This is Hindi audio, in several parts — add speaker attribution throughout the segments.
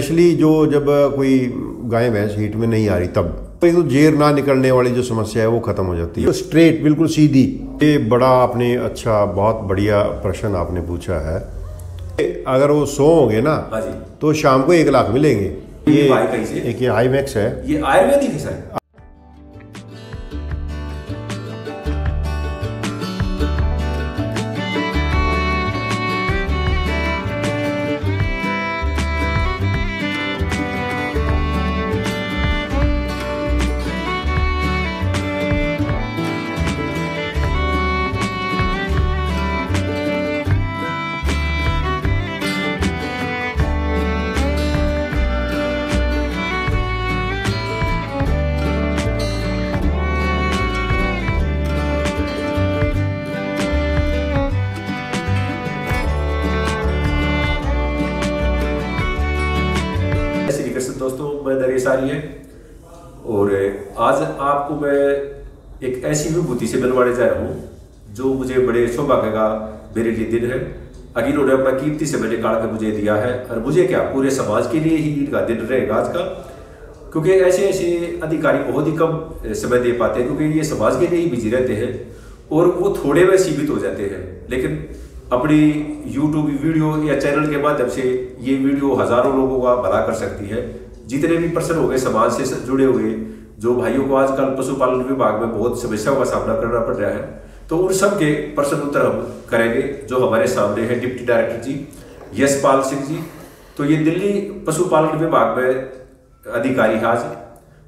Speaker 1: स्पेशली जो जब कोई गाय भैंस हीट में नहीं आ रही तब तो जेर ना निकलने वाली जो समस्या है वो खत्म हो जाती है। तो स्ट्रेट बिल्कुल सीधी। ये बड़ा आपने अच्छा बहुत बढ़िया प्रश्न आपने पूछा है। अगर वो 100 होंगे ना तो शाम को 1 लाख मिलेंगे। ये हाईमैक्स है,
Speaker 2: ये आयुर्वेदिक है सर। दोस्तों, मैं नरेश आर्य है और आज आपको मैं एक ऐसी विभूति से मिलवाने जा रहा हूँ जो मुझे बड़े सौभाग्य का मेरे लिए दिन है। अगर इन्होंने अपना कीमती समय निकाल कर मुझे दिया है और मुझे क्या पूरे समाज के लिए ही इनका दिन रहेगा आज का, क्योंकि ऐसे ऐसे अधिकारी बहुत ही कम समय दे पाते हैं क्योंकि ये समाज के लिए ही बिजी रहते हैं और वो थोड़े में सीमित हो जाते हैं। लेकिन अपनी YouTube वीडियो या चैनल के माध्यम से ये वीडियो हजारों लोगों का भला कर सकती है। जितने भी पर्सन हो गए समाज से जुड़े हुए, जो भाइयों को आजकल पशुपालन विभाग में बहुत समस्याओं का सामना करना पड़ रहा है, तो उन सब के प्रश्न उत्तर हम करेंगे। जो हमारे सामने है डिप्टी डायरेक्टर जी यशपाल सिंह जी। तो ये दिल्ली पशुपालन विभाग में अधिकारी है आज।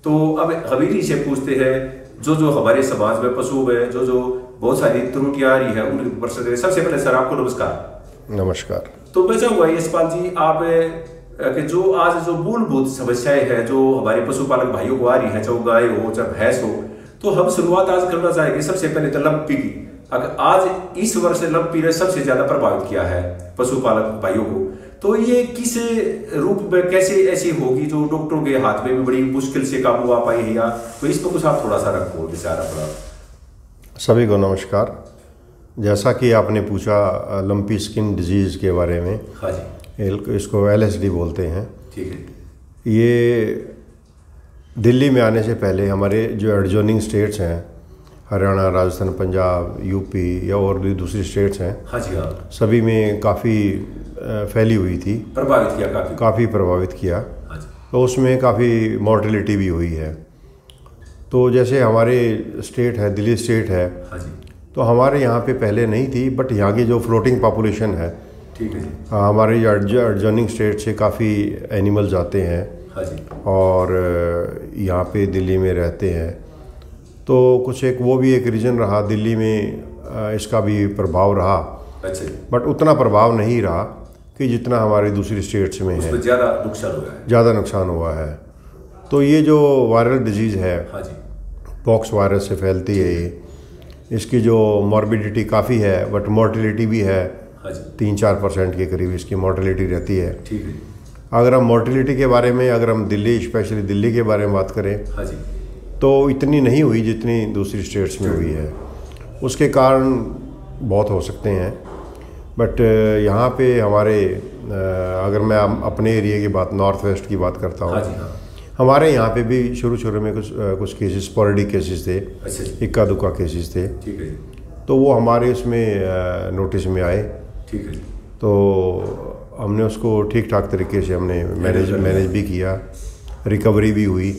Speaker 2: तो अब हम इन्हीं से पूछते हैं जो हमारे समाज में पशु में जो बहुत सारी त्रुटियां आ रही है उन प्रश्न। सबसे पहले सर आपको नमस्कार।
Speaker 1: नमस्कार।
Speaker 2: तो मैं चाहूंगा यशपाल जी आप कि जो आज जो मूलभूत समस्याएं हैं जो हमारे पशुपालक भाइयों को आ रही है, चाहे गाय हो चाहे भैंस हो, तो हम शुरुआत आज करना चाहेंगे सबसे पहले तो लंपी की। अगर आज इस वर्ष लंपी ने सबसे ज्यादा प्रभावित किया है पशुपालक भाइयों को, तो ये किस रूप में कैसे ऐसी होगी जो डॉक्टरों के हाथ में भी बड़ी मुश्किल से काबू आ पाई है, या तो इस पर कुछ आप थोड़ा सा रखो विचार अपना।
Speaker 1: सभी को नमस्कार। जैसा कि आपने पूछा लंपी स्किन डिजीज के बारे में,
Speaker 2: हाँ जी,
Speaker 1: इसको LSD बोलते हैं।
Speaker 2: ठीक है।
Speaker 1: ये दिल्ली में आने से पहले हमारे जो एडजॉइनिंग स्टेट्स हैं, हरियाणा, राजस्थान, पंजाब, यूपी या और भी दूसरी स्टेट्स हैं,
Speaker 2: हाँ जी हाँ,
Speaker 1: सभी में काफ़ी फैली हुई थी,
Speaker 2: प्रभावित किया, काफ़ी
Speaker 1: प्रभावित किया।
Speaker 2: हाँ जी।
Speaker 1: तो उसमें काफ़ी मॉर्टेलिटी भी हुई है। तो जैसे हमारे स्टेट है, दिल्ली स्टेट है,
Speaker 2: हाँ जी,
Speaker 1: तो हमारे यहाँ पे पहले नहीं थी, बट यहाँ की जो फ्लोटिंग पॉपुलेशन है,
Speaker 2: ठीक है जी,
Speaker 1: हमारे एडजॉइनिंग स्टेट से काफ़ी एनिमल्स आते हैं,
Speaker 2: हाँ जी,
Speaker 1: और यहाँ पे दिल्ली में रहते हैं। तो कुछ एक वो भी एक रीज़न रहा दिल्ली में, इसका भी प्रभाव रहा।
Speaker 2: अच्छा,
Speaker 1: बट उतना प्रभाव नहीं रहा कि जितना हमारी दूसरी स्टेट्स में है।
Speaker 2: ज़्यादा नुकसान हुआ है,
Speaker 1: ज़्यादा नुकसान हुआ है। तो ये जो वायरल डिजीज़ है,
Speaker 2: हाँ जी,
Speaker 1: पॉक्स वायरस से फैलती है ये। इसकी जो मॉर्बिडिटी काफ़ी है, बट मोर्टेलिटी भी है,
Speaker 2: हाँ जी,
Speaker 1: 3-4% के करीब इसकी मोर्टेलिटी रहती है।
Speaker 2: ठीक है।
Speaker 1: अगर हम मोर्टेलिटी के बारे में, अगर हम दिल्ली, स्पेशली दिल्ली के बारे में बात करें,
Speaker 2: हाँ जी,
Speaker 1: तो इतनी नहीं हुई जितनी दूसरी स्टेट्स में हुई है। उसके कारण बहुत हो सकते हैं, बट यहाँ पे हमारे अगर मैं अपने एरिया की बात, नॉर्थ वेस्ट की बात करता हूँ,
Speaker 2: हाँ जी हाँ,
Speaker 1: हमारे यहाँ पे भी शुरू में कुछ केसेस, स्पोरेडिक केसेस थे, इक्का दुक्का केसेस थे।
Speaker 2: ठीक है,
Speaker 1: तो वो हमारे उसमें नोटिस में आए।
Speaker 2: ठीक है,
Speaker 1: तो हमने उसको ठीक ठाक तरीके से हमने मैनेज भी किया, रिकवरी भी हुई।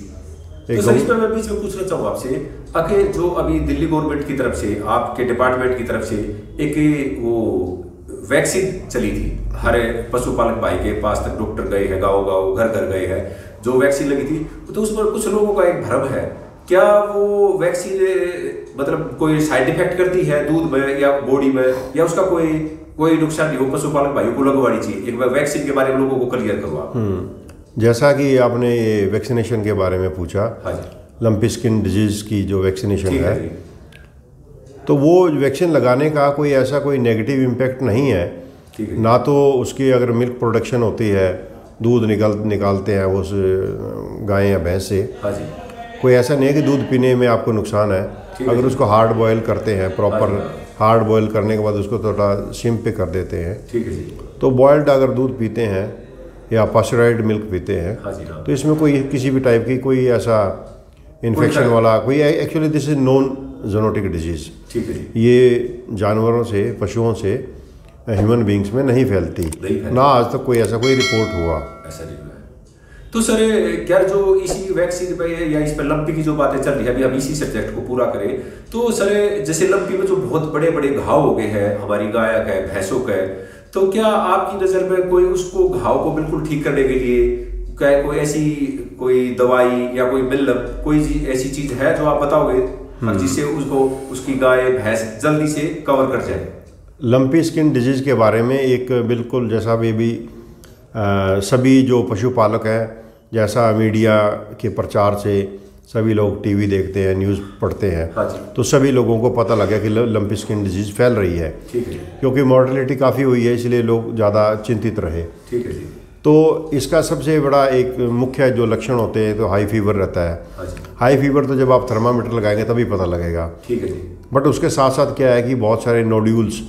Speaker 2: तो सर इस पर मैं बीच में पूछना चाहूँगा आपसे, अगर जो अभी दिल्ली गवर्नमेंट की तरफ से, आपके डिपार्टमेंट की तरफ से एक वो वैक्सीन चली थी, हर पशुपालक भाई के पास तक डॉक्टर गए हैं, गाँव घर गए हैं, जो वैक्सीन लगी थी, तो उस पर कुछ लोगों का एक भ्रम है, क्या वो वैक्सीन मतलब कोई साइड इफेक्ट करती है दूध में या बॉडी में, या उसका कोई नुकसान नहीं हो, पशुपालक भाइयों को लगवानी चाहिए? एक बार वैक्सीन के बारे में लोगों को क्लियर करो आप।
Speaker 1: जैसा कि आपने ये वैक्सीनेशन के बारे में पूछा,
Speaker 2: हाँ जी,
Speaker 1: लंपी स्किन डिजीज़ की जो वैक्सीनेशन है, तो वो वैक्सीन लगाने का कोई नेगेटिव इम्पैक्ट नहीं है। ना तो उसकी अगर मिल्क प्रोडक्शन होती है, दूध निकालते हैं उस गाय या भैंस से,
Speaker 2: हाँ जी,
Speaker 1: कोई ऐसा नहीं है कि दूध पीने में आपको नुकसान है। अगर उसको हार्ड बॉयल करते हैं, प्रॉपर हार्ड बॉयल करने के बाद उसको थोड़ा सिम पे कर देते हैं,
Speaker 2: ठीक है जी,
Speaker 1: तो बॉयल्ड अगर दूध पीते हैं या पास्चराइज्ड मिल्क पीते हैं,
Speaker 2: हाँ जी, हाँ।
Speaker 1: तो इसमें कोई किसी भी टाइप की कोई ऐसा इन्फेक्शन वाला कोई, actually this is non zoonotic disease.
Speaker 2: ठीक है जी।
Speaker 1: ये जानवरों से, पशुओं से ह्यूमन बींग्स में नहीं फैलती, ना आज तक कोई ऐसा कोई रिपोर्ट हुआ।
Speaker 2: ऐसा नहीं हुआ है। तो सर क्या जो इसी वैक्सीन पे या इस पे लंपी की जो बातें चल रही है, अभी हम इसी सब्जेक्ट को पूरा करें, तो सर जैसे लंपी में जो बहुत बड़े बड़े घाव हो गए हैं हमारी गाय के, भैंसों के, तो क्या आपकी नज़र में कोई उसको घाव को बिल्कुल ठीक करने के लिए क्या कोई ऐसी कोई दवाई या कोई मिल्क, कोई ऐसी चीज है जो आप बताओगे जिससे उसको, उसकी गाय भैंस जल्दी से कवर कर जाए?
Speaker 1: लंपी स्किन डिजीज़ के बारे में एक बिल्कुल जैसा भी सभी जो पशुपालक हैं, जैसा मीडिया के प्रचार से सभी लोग टीवी देखते हैं, न्यूज़ पढ़ते हैं,
Speaker 2: हाँ जी।
Speaker 1: तो सभी लोगों को पता लगा कि लंपी स्किन डिजीज़ फैल रही है।
Speaker 2: ठीक है।
Speaker 1: क्योंकि मॉर्टेलिटी काफ़ी हुई है, इसलिए लोग ज़्यादा चिंतित रहे।
Speaker 2: ठीक है जी।
Speaker 1: तो इसका सबसे बड़ा एक मुख्य जो लक्षण होते हैं, तो हाई फीवर रहता है।
Speaker 2: हाँ जी।
Speaker 1: हाई फीवर तो जब आप थर्मामीटर लगाएंगे तभी पता लगेगा।
Speaker 2: ठीक है जी।
Speaker 1: बट उसके साथ साथ क्या है कि बहुत सारे नोड्यूल्स,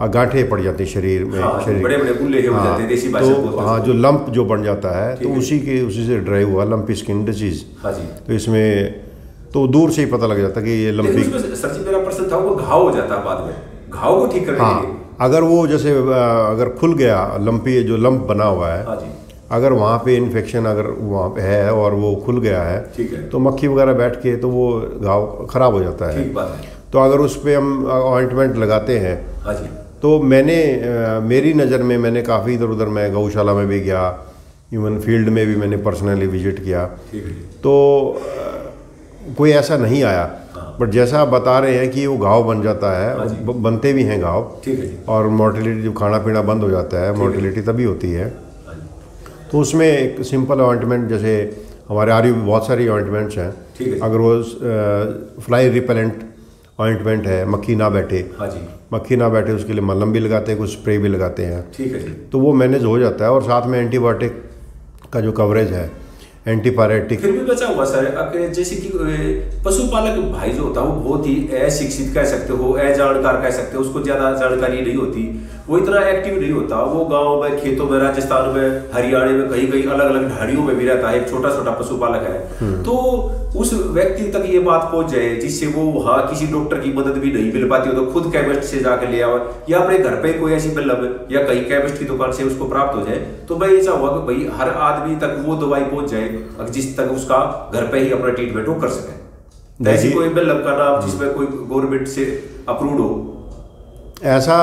Speaker 1: गांठें पड़ जाती हैं शरीर में।
Speaker 2: हाँ,
Speaker 1: शरीर
Speaker 2: बड़े बड़े गुल्ले हो जाते हैं, देसी भाषा में बोलते हैं।
Speaker 1: हाँ, जो लंप जो बन जाता है, तो उसी से ड्राइव हुआ लंपी स्किन डिजीज।
Speaker 2: हाँ जी।
Speaker 1: तो इसमें तो दूर से ही पता लग जाता है कि ये लंपी।
Speaker 2: सर जी मेरा प्रश्न था, वो घाव हो जाता है बाद में, घाव को ठीक करने के लिए।
Speaker 1: हाँ, अगर वो जैसे अगर खुल गया लंपी, जो लंप बना हुआ है,
Speaker 2: हाँ जी,
Speaker 1: अगर वहाँ पे इन्फेक्शन अगर वहाँ पे है और वो खुल गया है,
Speaker 2: ठीक है,
Speaker 1: तो मक्खी वगैरह बैठ के तो वो घाव खराब हो जाता है।
Speaker 2: ठीक बात है।
Speaker 1: तो अगर उस पर हम ऑइंटमेंट लगाते हैं,
Speaker 2: हाँ जी,
Speaker 1: तो मेरी नज़र में मैंने काफ़ी इधर उधर, मैं गौशाला में भी गया, इवन फील्ड में भी मैंने पर्सनली विजिट किया,
Speaker 2: ठीक है,
Speaker 1: तो कोई ऐसा नहीं आया। बट जैसा आप बता रहे हैं कि वो घाव बन जाता है, बनते भी हैं घाव,
Speaker 2: ठीक है जी,
Speaker 1: और मोर्टेलिटी, जब खाना पीना बंद हो जाता है, मोर्टेलिटी तभी होती है। तो उसमें एक सिंपल ऑइंटमेंट, जैसे हमारे आर्यु बहुत सारी ऑइंटमेंट्स हैं,
Speaker 2: ठीक है,
Speaker 1: अगर वो फ्लाई रिपेलेंट ऑइंटमेंट है, मक्खी ना बैठे,
Speaker 2: हाँ जी,
Speaker 1: मक्खी ना बैठे उसके लिए मलहम भी लगाते हैं, कुछ स्प्रे भी लगाते हैं,
Speaker 2: ठीक है जी,
Speaker 1: तो वो मैनेज हो जाता है। और साथ में एंटीबायोटिक का जो कवरेज है, एंटीपायरेटिक।
Speaker 2: फिर भी बचा हुआ सर, जैसे कि पशुपालक भाई जो होता है वो बहुत ही अशिक्षित कह सकते हो, अजानकार कह सकते हो, उसको ज्यादा जानकारी नहीं होती, वो इतना एक्टिव नहीं होता, वो गांव में, खेतों में, राजस्थान में, हरियाणा में, कहीं कहीं अलग अलग ढाड़ियों में भी रहता है, एक छोटा छोटा पशुपालक है। तो उस व्यक्ति तक ये बात पहुंच जाए जिससे वो वहाँ किसी डॉक्टर की मदद भी नहीं मिल पाती हो, तो खुद केमिस्ट से जाकर ले आओ, या अपने घर पे कोई ऐसी मतलब या कहीं केमिस्ट की दुकान से उसको प्राप्त हो जाए, तो मैं ये चाहूंगा कि भाई हर आदमी तक वो दवाई पहुंच जाए जिस तक उसका घर पे ही अपना ट्रीटमेंट वो कर सके। ऐसी कोई मतलब का नाम जिसमें कोई गवर्नमेंट से अप्रूव्ड हो
Speaker 1: ऐसा,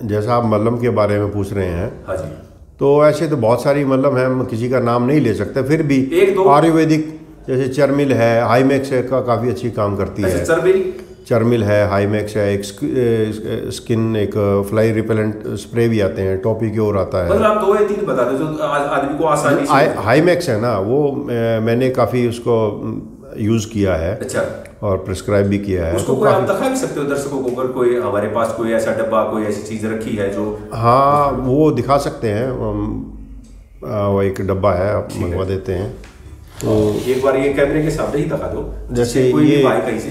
Speaker 1: जैसा आप मलहम के बारे में पूछ रहे हैं,
Speaker 2: हाँ जी,
Speaker 1: तो ऐसे तो बहुत सारी मलहम है, हम किसी का नाम नहीं ले सकते, फिर भी
Speaker 2: एक दो
Speaker 1: आयुर्वेदिक जैसे चर्मिल है, हाईमैक्स है, का काफ़ी अच्छी काम करती है। चर्मिल है, हाईमैक्स है, एक स्किन, एक फ्लाई रिपेलेंट स्प्रे भी आते हैं, टॉपी की ओर आता है।
Speaker 2: मतलब आप 2 या 3 बता दो जो आदमी को आसानी से।
Speaker 1: हाईमैक्स है ना, वो मैंने काफ़ी उसको यूज़ किया है।
Speaker 2: अच्छा,
Speaker 1: और प्रिस्क्राइब भी किया है।
Speaker 2: उसको
Speaker 1: तो
Speaker 2: कोई आप दिखा भी सकते हो दर्शकों को, अगर कोई हमारे पास कोई ऐसा डब्बा, कोई ऐसी चीज़ रखी है जो।
Speaker 1: हाँ, वो दिखा सकते हैं, वो एक डब्बा है, आप मंगवा देते हैं।
Speaker 2: तो एक बार ये कैमरे के सामने ही दिखा दो,
Speaker 1: जैसे ये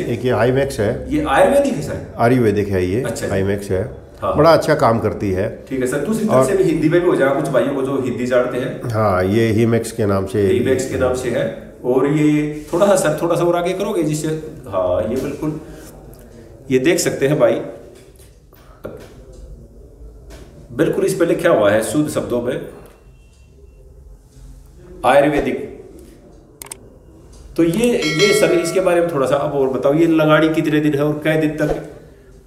Speaker 1: एक ये हाईमैक्स है,
Speaker 2: ये आयुर्वेदिक है सर?
Speaker 1: आयुर्वेदिक है ये।
Speaker 2: अच्छा,
Speaker 1: हाईमैक्स है।
Speaker 2: हाँ,
Speaker 1: बड़ा अच्छा काम करती है।
Speaker 2: ठीक है सर, दूसरी तरफ से भी हिंदी में भी हो जाएगा कुछ भाइयों को जो हिंदी जानते हैं।
Speaker 1: हाँ, ये हीमैक्स के नाम से,
Speaker 2: हीमैक्स के नाम से है। और ये थोड़ा सा सर, थोड़ा सा और आगे करोगे जिससे, हाँ ये बिल्कुल, ये देख सकते हैं भाई, बिल्कुल इस पे लिखा हुआ है शुद्ध शब्दों में आयुर्वेदिक। तो ये सर, इसके बारे में थोड़ा सा अब और बताओ, ये लगाड़ी कितने दिन है और कै दिन तक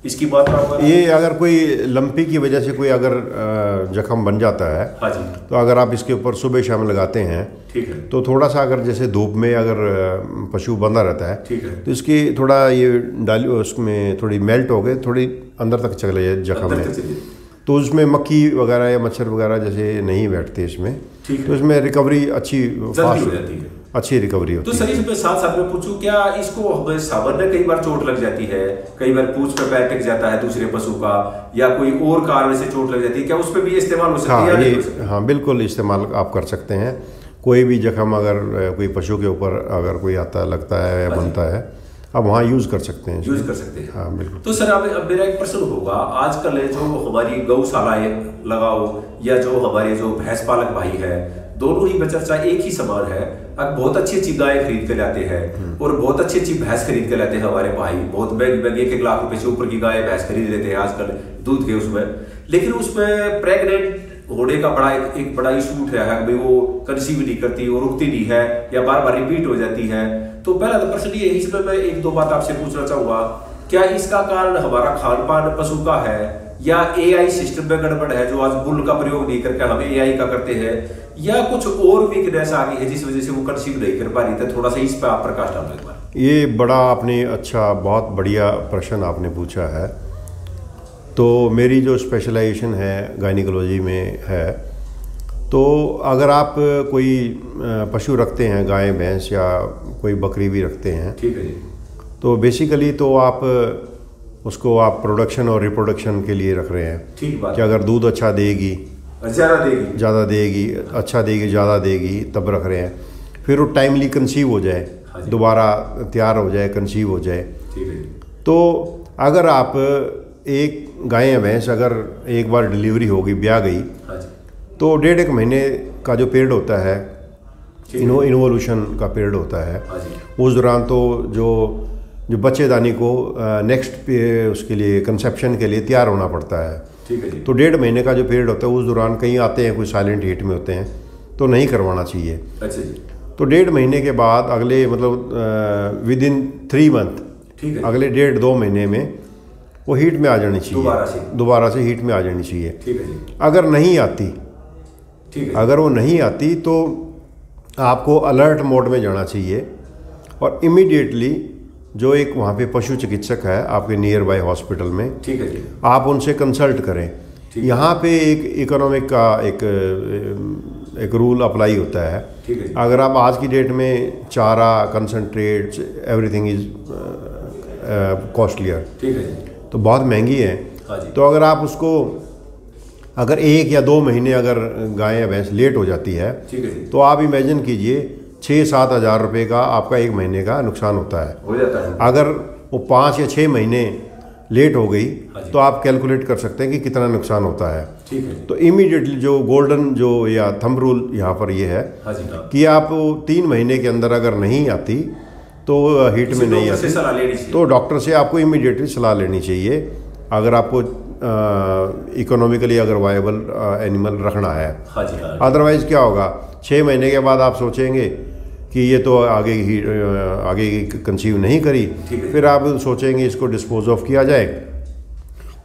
Speaker 2: इसकी बात होगा?
Speaker 1: ये अगर कोई लंपी की वजह से कोई अगर जख्म बन जाता है,
Speaker 2: हाँ जी,
Speaker 1: तो अगर आप इसके ऊपर सुबह शाम लगाते हैं,
Speaker 2: ठीक है,
Speaker 1: तो थोड़ा सा अगर जैसे धूप में अगर पशु बंधा रहता है,
Speaker 2: ठीक है,
Speaker 1: तो इसकी थोड़ा ये डाली, उसमें थोड़ी मेल्ट हो गए, थोड़ी अंदर तक चले जाए जख्म में, तो उसमें मक्खी वगैरह या मच्छर वगैरह जैसे नहीं बैठते इसमें, तो इसमें रिकवरी अच्छी फास्ट
Speaker 2: हो जाती है,
Speaker 1: अच्छी रिकवरी होती है।
Speaker 2: तो सर इसमें साथ साथ में पूछूं, क्या इसको सामान्य कई बार चोट लग जाती है, कई बार पूंछ पे पैर टिक जाता है दूसरे पशु का, या कोई और कारण से चोट लग जाती है, क्या उस पर भी इस्तेमाल हो सकती है?
Speaker 1: हाँ, ये हाँ बिल्कुल इस्तेमाल आप कर सकते हैं। कोई भी जख्म अगर कोई पशु के ऊपर अगर कोई आता लगता है या बनता है, आप वहाँ यूज़ कर सकते हैं,
Speaker 2: यूज़ कर सकते हैं।
Speaker 1: हाँ बिल्कुल।
Speaker 2: तो सर अब मेरा एक प्रश्न होगा, आजकल जो हमारी गौशालाएं लगाओ या जो हमारे जो भैंस पालक भाई है, दोनों ही बचत चाहे एक ही समान है। अब बहुत अच्छी गाय खरीद के लाते हैं और बहुत अच्छी भैंस खरीद के लाते हैं हमारे भाई, बहुत महंगी 1-1 लाख रुपए से ऊपर की गाय भैंस खरीद लेते हैं आजकल दूध के उसमें। लेकिन उसमें प्रेग्नेंट होने का एक बड़ा इशू उठ रहा है कि वो कंसीव नहीं करती और रुकती नहीं है या बार बार रिपीट हो जाती है। तो पहला तो प्रश्न ये, इसमें मैं 1-2 बात आपसे पूछना चाहूंगा, क्या इसका कारण हमारा खान पान पशु का है या एआई सिस्टम में गड़बड़ है जो आज बुल का प्रयोग नहीं करके हम एआई का करते हैं, या कुछ और वीकनेस आ गई है जिस वजह से वो कंसीव नहीं कर पा रही थी? थोड़ा सा इस पर आप प्रकाश डालो एक बार।
Speaker 1: ये बड़ा आपने बहुत बढ़िया प्रश्न आपने पूछा है। तो मेरी जो स्पेशलाइजेशन है गायनिकोलॉजी में है, तो अगर आप कोई पशु रखते हैं, गाय भैंस या कोई बकरी भी रखते हैं,
Speaker 2: ठीक है जी,
Speaker 1: तो बेसिकली तो आप उसको आप प्रोडक्शन और रिप्रोडक्शन के लिए रख रहे हैं।
Speaker 2: ठीक बात।
Speaker 1: कि अगर दूध अच्छा देगी, ज़्यादा देगी, अच्छा देगी, ज़्यादा देगी, तब रख रहे हैं। फिर वो टाइमली कंसीव हो जाए, दोबारा तैयार हो जाए, कंसीव हो जाए।
Speaker 2: ठीक है।
Speaker 1: तो अगर आप एक गाय या भैंस अगर एक बार डिलीवरी हो गई, ब्याह गई, तो 1.5 महीने का जो पीरियड होता है, इन्वोल्यूशन का पीरियड होता है, उस दौरान तो जो बच्चेदानी को नेक्स्ट उसके लिए कंसेप्शन के लिए तैयार होना पड़ता है।
Speaker 2: ठीक है जी।
Speaker 1: तो 1.5 महीने का जो पीरियड होता है, उस दौरान कहीं आते हैं कोई साइलेंट हीट में होते हैं, तो नहीं करवाना चाहिए।
Speaker 2: अच्छा जी।
Speaker 1: तो 1.5 महीने के बाद अगले मतलब विदिन 3 मंथ,
Speaker 2: ठीक है,
Speaker 1: अगले 1.5-2 महीने में वो हीट में आ जानी चाहिए, दोबारा से हीट में आ जानी चाहिए।
Speaker 2: ठीक है जी।
Speaker 1: अगर नहीं आती,
Speaker 2: ठीक है,
Speaker 1: अगर वो नहीं आती तो आपको अलर्ट मोड में जाना चाहिए और इमीडिएटली जो एक वहाँ पे पशु चिकित्सक है आपके नियर बाय हॉस्पिटल में,
Speaker 2: ठीक है जी,
Speaker 1: आप उनसे कंसल्ट करें। यहाँ पे एक इकोनॉमिक का एक रूल अप्लाई होता है।
Speaker 2: ठीक है।
Speaker 1: अगर आप आज की डेट में चारा, कंसनट्रेट, एवरीथिंग इज कॉस्टलियर,
Speaker 2: ठीक है,
Speaker 1: तो बहुत महंगी है। तो अगर आप उसको अगर 1 या 2 महीने अगर गाय या भैंस लेट हो जाती है,
Speaker 2: ठीक है,
Speaker 1: तो आप इमेजिन कीजिए 6-7 हज़ार रुपये का आपका 1 महीने का नुकसान होता है।
Speaker 2: हो जाता है।
Speaker 1: अगर वो 5 या 6 महीने लेट हो गई तो आप कैलकुलेट कर सकते हैं कि कितना नुकसान होता है।
Speaker 2: ठीक है।
Speaker 1: तो इमीडिएटली जो गोल्डन जो या थंब रूल यहाँ पर ये है कि आप 3 महीने के अंदर अगर नहीं आती तो हीट में नहीं आती, तो डॉक्टर से आपको इमीडिएटली सलाह लेनी चाहिए अगर आपको इकोनॉमिकली अगर वायबल एनिमल रखना है। अदरवाइज क्या होगा, 6 महीने के बाद आप सोचेंगे कि ये तो आगे कंसीव नहीं करी, फिर आप सोचेंगे इसको डिस्पोज ऑफ किया जाए।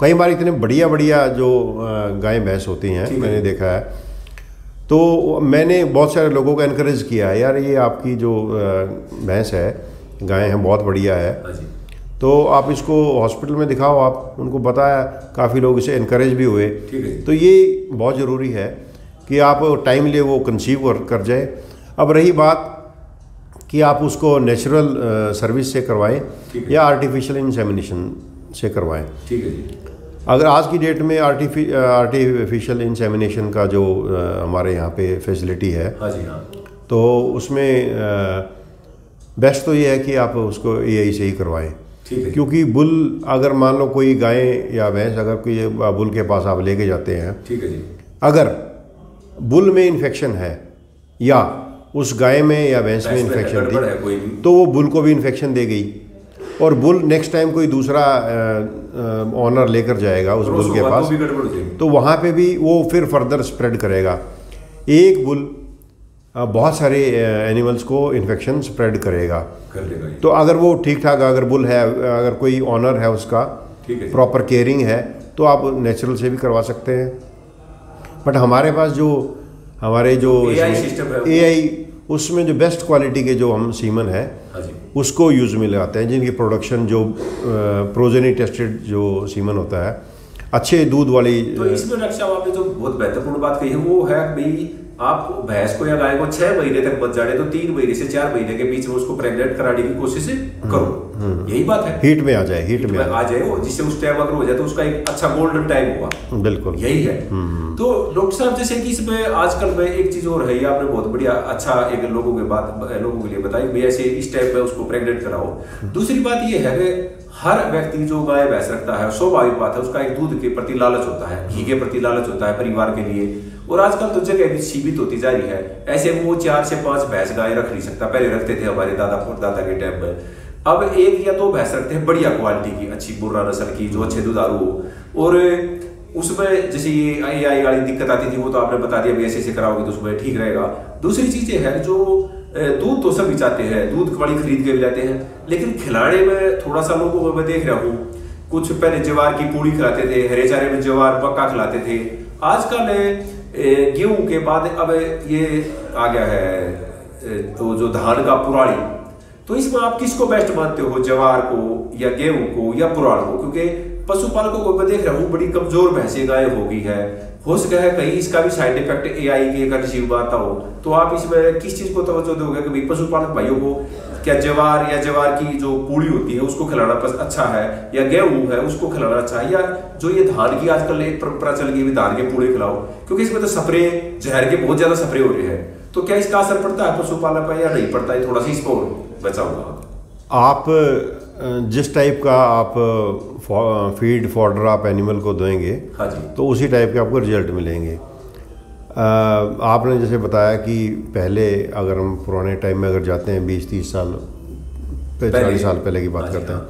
Speaker 1: कई बार इतने बढ़िया जो गाय भैंस होती हैं, मैंने देखा है, तो मैंने बहुत सारे लोगों को एनकरेज किया है, यार ये आपकी जो भैंस है, गाय हैं, बहुत बढ़िया है, तो आप इसको हॉस्पिटल में दिखाओ। आप उनको बताया, काफ़ी लोग इसे एनकरेज भी हुए। तो ये बहुत ज़रूरी है कि आप टाइमली वो कंसीव कर जाए। अब रही बात कि आप उसको नेचुरल सर्विस से करवाएं या आर्टिफिशियल इंसेमिनेशन से करवाएं।
Speaker 2: ठीक है जी।
Speaker 1: अगर आज की डेट में आर्टिफिशियल इंसेमिनेशन का जो हमारे यहाँ पे फैसिलिटी है, तो उसमें बेस्ट तो ये है कि आप उसको एआई से ही करवाएं। क्योंकि बुल अगर मान लो कोई गाय या भैंस अगर कोई बुल के पास आप लेके जाते हैं,
Speaker 2: ठीक है जी,
Speaker 1: अगर बुल में इन्फेक्शन है या उस गाय में या भैंस में इन्फेक्शन थी, तो वो बुल को भी इन्फेक्शन दे गई और बुल नेक्स्ट टाइम कोई दूसरा ऑनर लेकर जाएगा उस बुल के पास, तो वहाँ पे भी वो फिर फर्दर स्प्रेड करेगा। एक बुल बहुत सारे एनिमल्स को इन्फेक्शन स्प्रेड करेगा। तो अगर वो ठीक ठाक अगर बुल है, अगर कोई ऑनर है उसका, प्रॉपर केयरिंग है, तो आप नेचुरल से भी करवा सकते हैं। बट हमारे पास जो एआई उसमें जो बेस्ट क्वालिटी के जो हम सीमन है उसको यूज़ में लगाते हैं, जिनकी प्रोडक्शन जो प्रोजेनी टेस्टेड जो सीमन होता है, अच्छे दूध वाली।
Speaker 2: तो इसमें डॉक्टर साहब आपने जो बहुत महत्वपूर्ण बात कही है वो है भाई आप भैंस को या गाय को 6 महीने तक बच जाने तो 3 महीने से 4 महीने के बीच में उसको प्रेग्नेंट कराने की कोशिश करो। यही बात है,
Speaker 1: हीट में आ जाए, हीट में
Speaker 2: आ जाए वो, जिससे उस टाइम अगर हो जाए तो उसका एक अच्छा गोल्डन टाइम होगा।
Speaker 1: बिल्कुल
Speaker 2: यही है। तो डॉक्टर साहब जैसे कि इसमें आजकल में एक चीज और है, आपने बहुत बढ़िया अच्छा एक लोगों के लिए बताई भी ऐसे इस टाइम में उसको प्रेग्नेंट कराओ। दूसरी बात ये है कि हर व्यक्ति जो गाय भैंस रखता है, स्वाभाविक बात है उसका एक दूध के प्रति लालच होता है, घी के प्रति लालच होता है परिवार के लिए, और आजकल तो जगह भी सीमित होती जा रही है। ऐसे वो 4 से 5 भैंस गाय रख नहीं सकता, पहले रखते थे हमारे दादा के टाइम में। अब 1 या 2 भैंस रखते हैं बढ़िया क्वालिटी की, अच्छी मुर्रा नस्ल की, जो अच्छे दुधारू हो। और उसमें जैसे ये AI वाली दिक्कत आती थी वो तो आपने बता दिया, ऐसे कराओगे तो उसमें ठीक रहेगा। दूसरी चीजें हैं जो दूध तो सभी चाहते हैं, दूध वाली खरीद के भी लाते हैं, लेकिन खिलाने में थोड़ा सा लोगों को मैं देख रहा हूँ, कुछ पहले ज्वार की पूड़ी खिलाते थे, हरे चारे में ज्वार मक्का खिलाते थे। आजकल गेहूं के बाद अब ये आ गया है तो जो धान का पुराड़ी, तो इसमें आप किसको बेस्ट मानते हो, ज्वार को या गेहूं को या पुराड़ को? क्योंकि पशुपालकों को मैं देख रहा हूँ बड़ी कमजोर भैंसें गाय हो गई है, हो सका है कहीं इसका भी साइड इफेक्ट AI की अगर रिसीव आता हो, तो आप इसमें किस चीज को तवज्जो दोगे कि भाई पशुपालक भाइयों को क्या ज्वार की जो पूड़ी होती है उसको खिलाना अच्छा है, या गेहूं है उसको खिलाना अच्छा है, या जो ये धान की आजकल एक परंपरा चल गई है धान के पूड़े खिलाओ, क्योंकि इसमें तो स्प्रे जहर के बहुत ज्यादा स्प्रे हो रहे हैं, तो क्या इसका असर पड़ता है पशुपालक का या नहीं पड़ता है? थोड़ा सा इसको बचाऊंगा।
Speaker 1: आप जिस टाइप का आप फीड फॉडर आप एनिमल को देंगे,
Speaker 2: हाँ जी,
Speaker 1: तो उसी टाइप के आपको रिजल्ट मिलेंगे। आपने जैसे बताया कि पहले अगर हम पुराने टाइम में अगर जाते हैं 20-30 साल 40 साल पहले की बात करते हैं,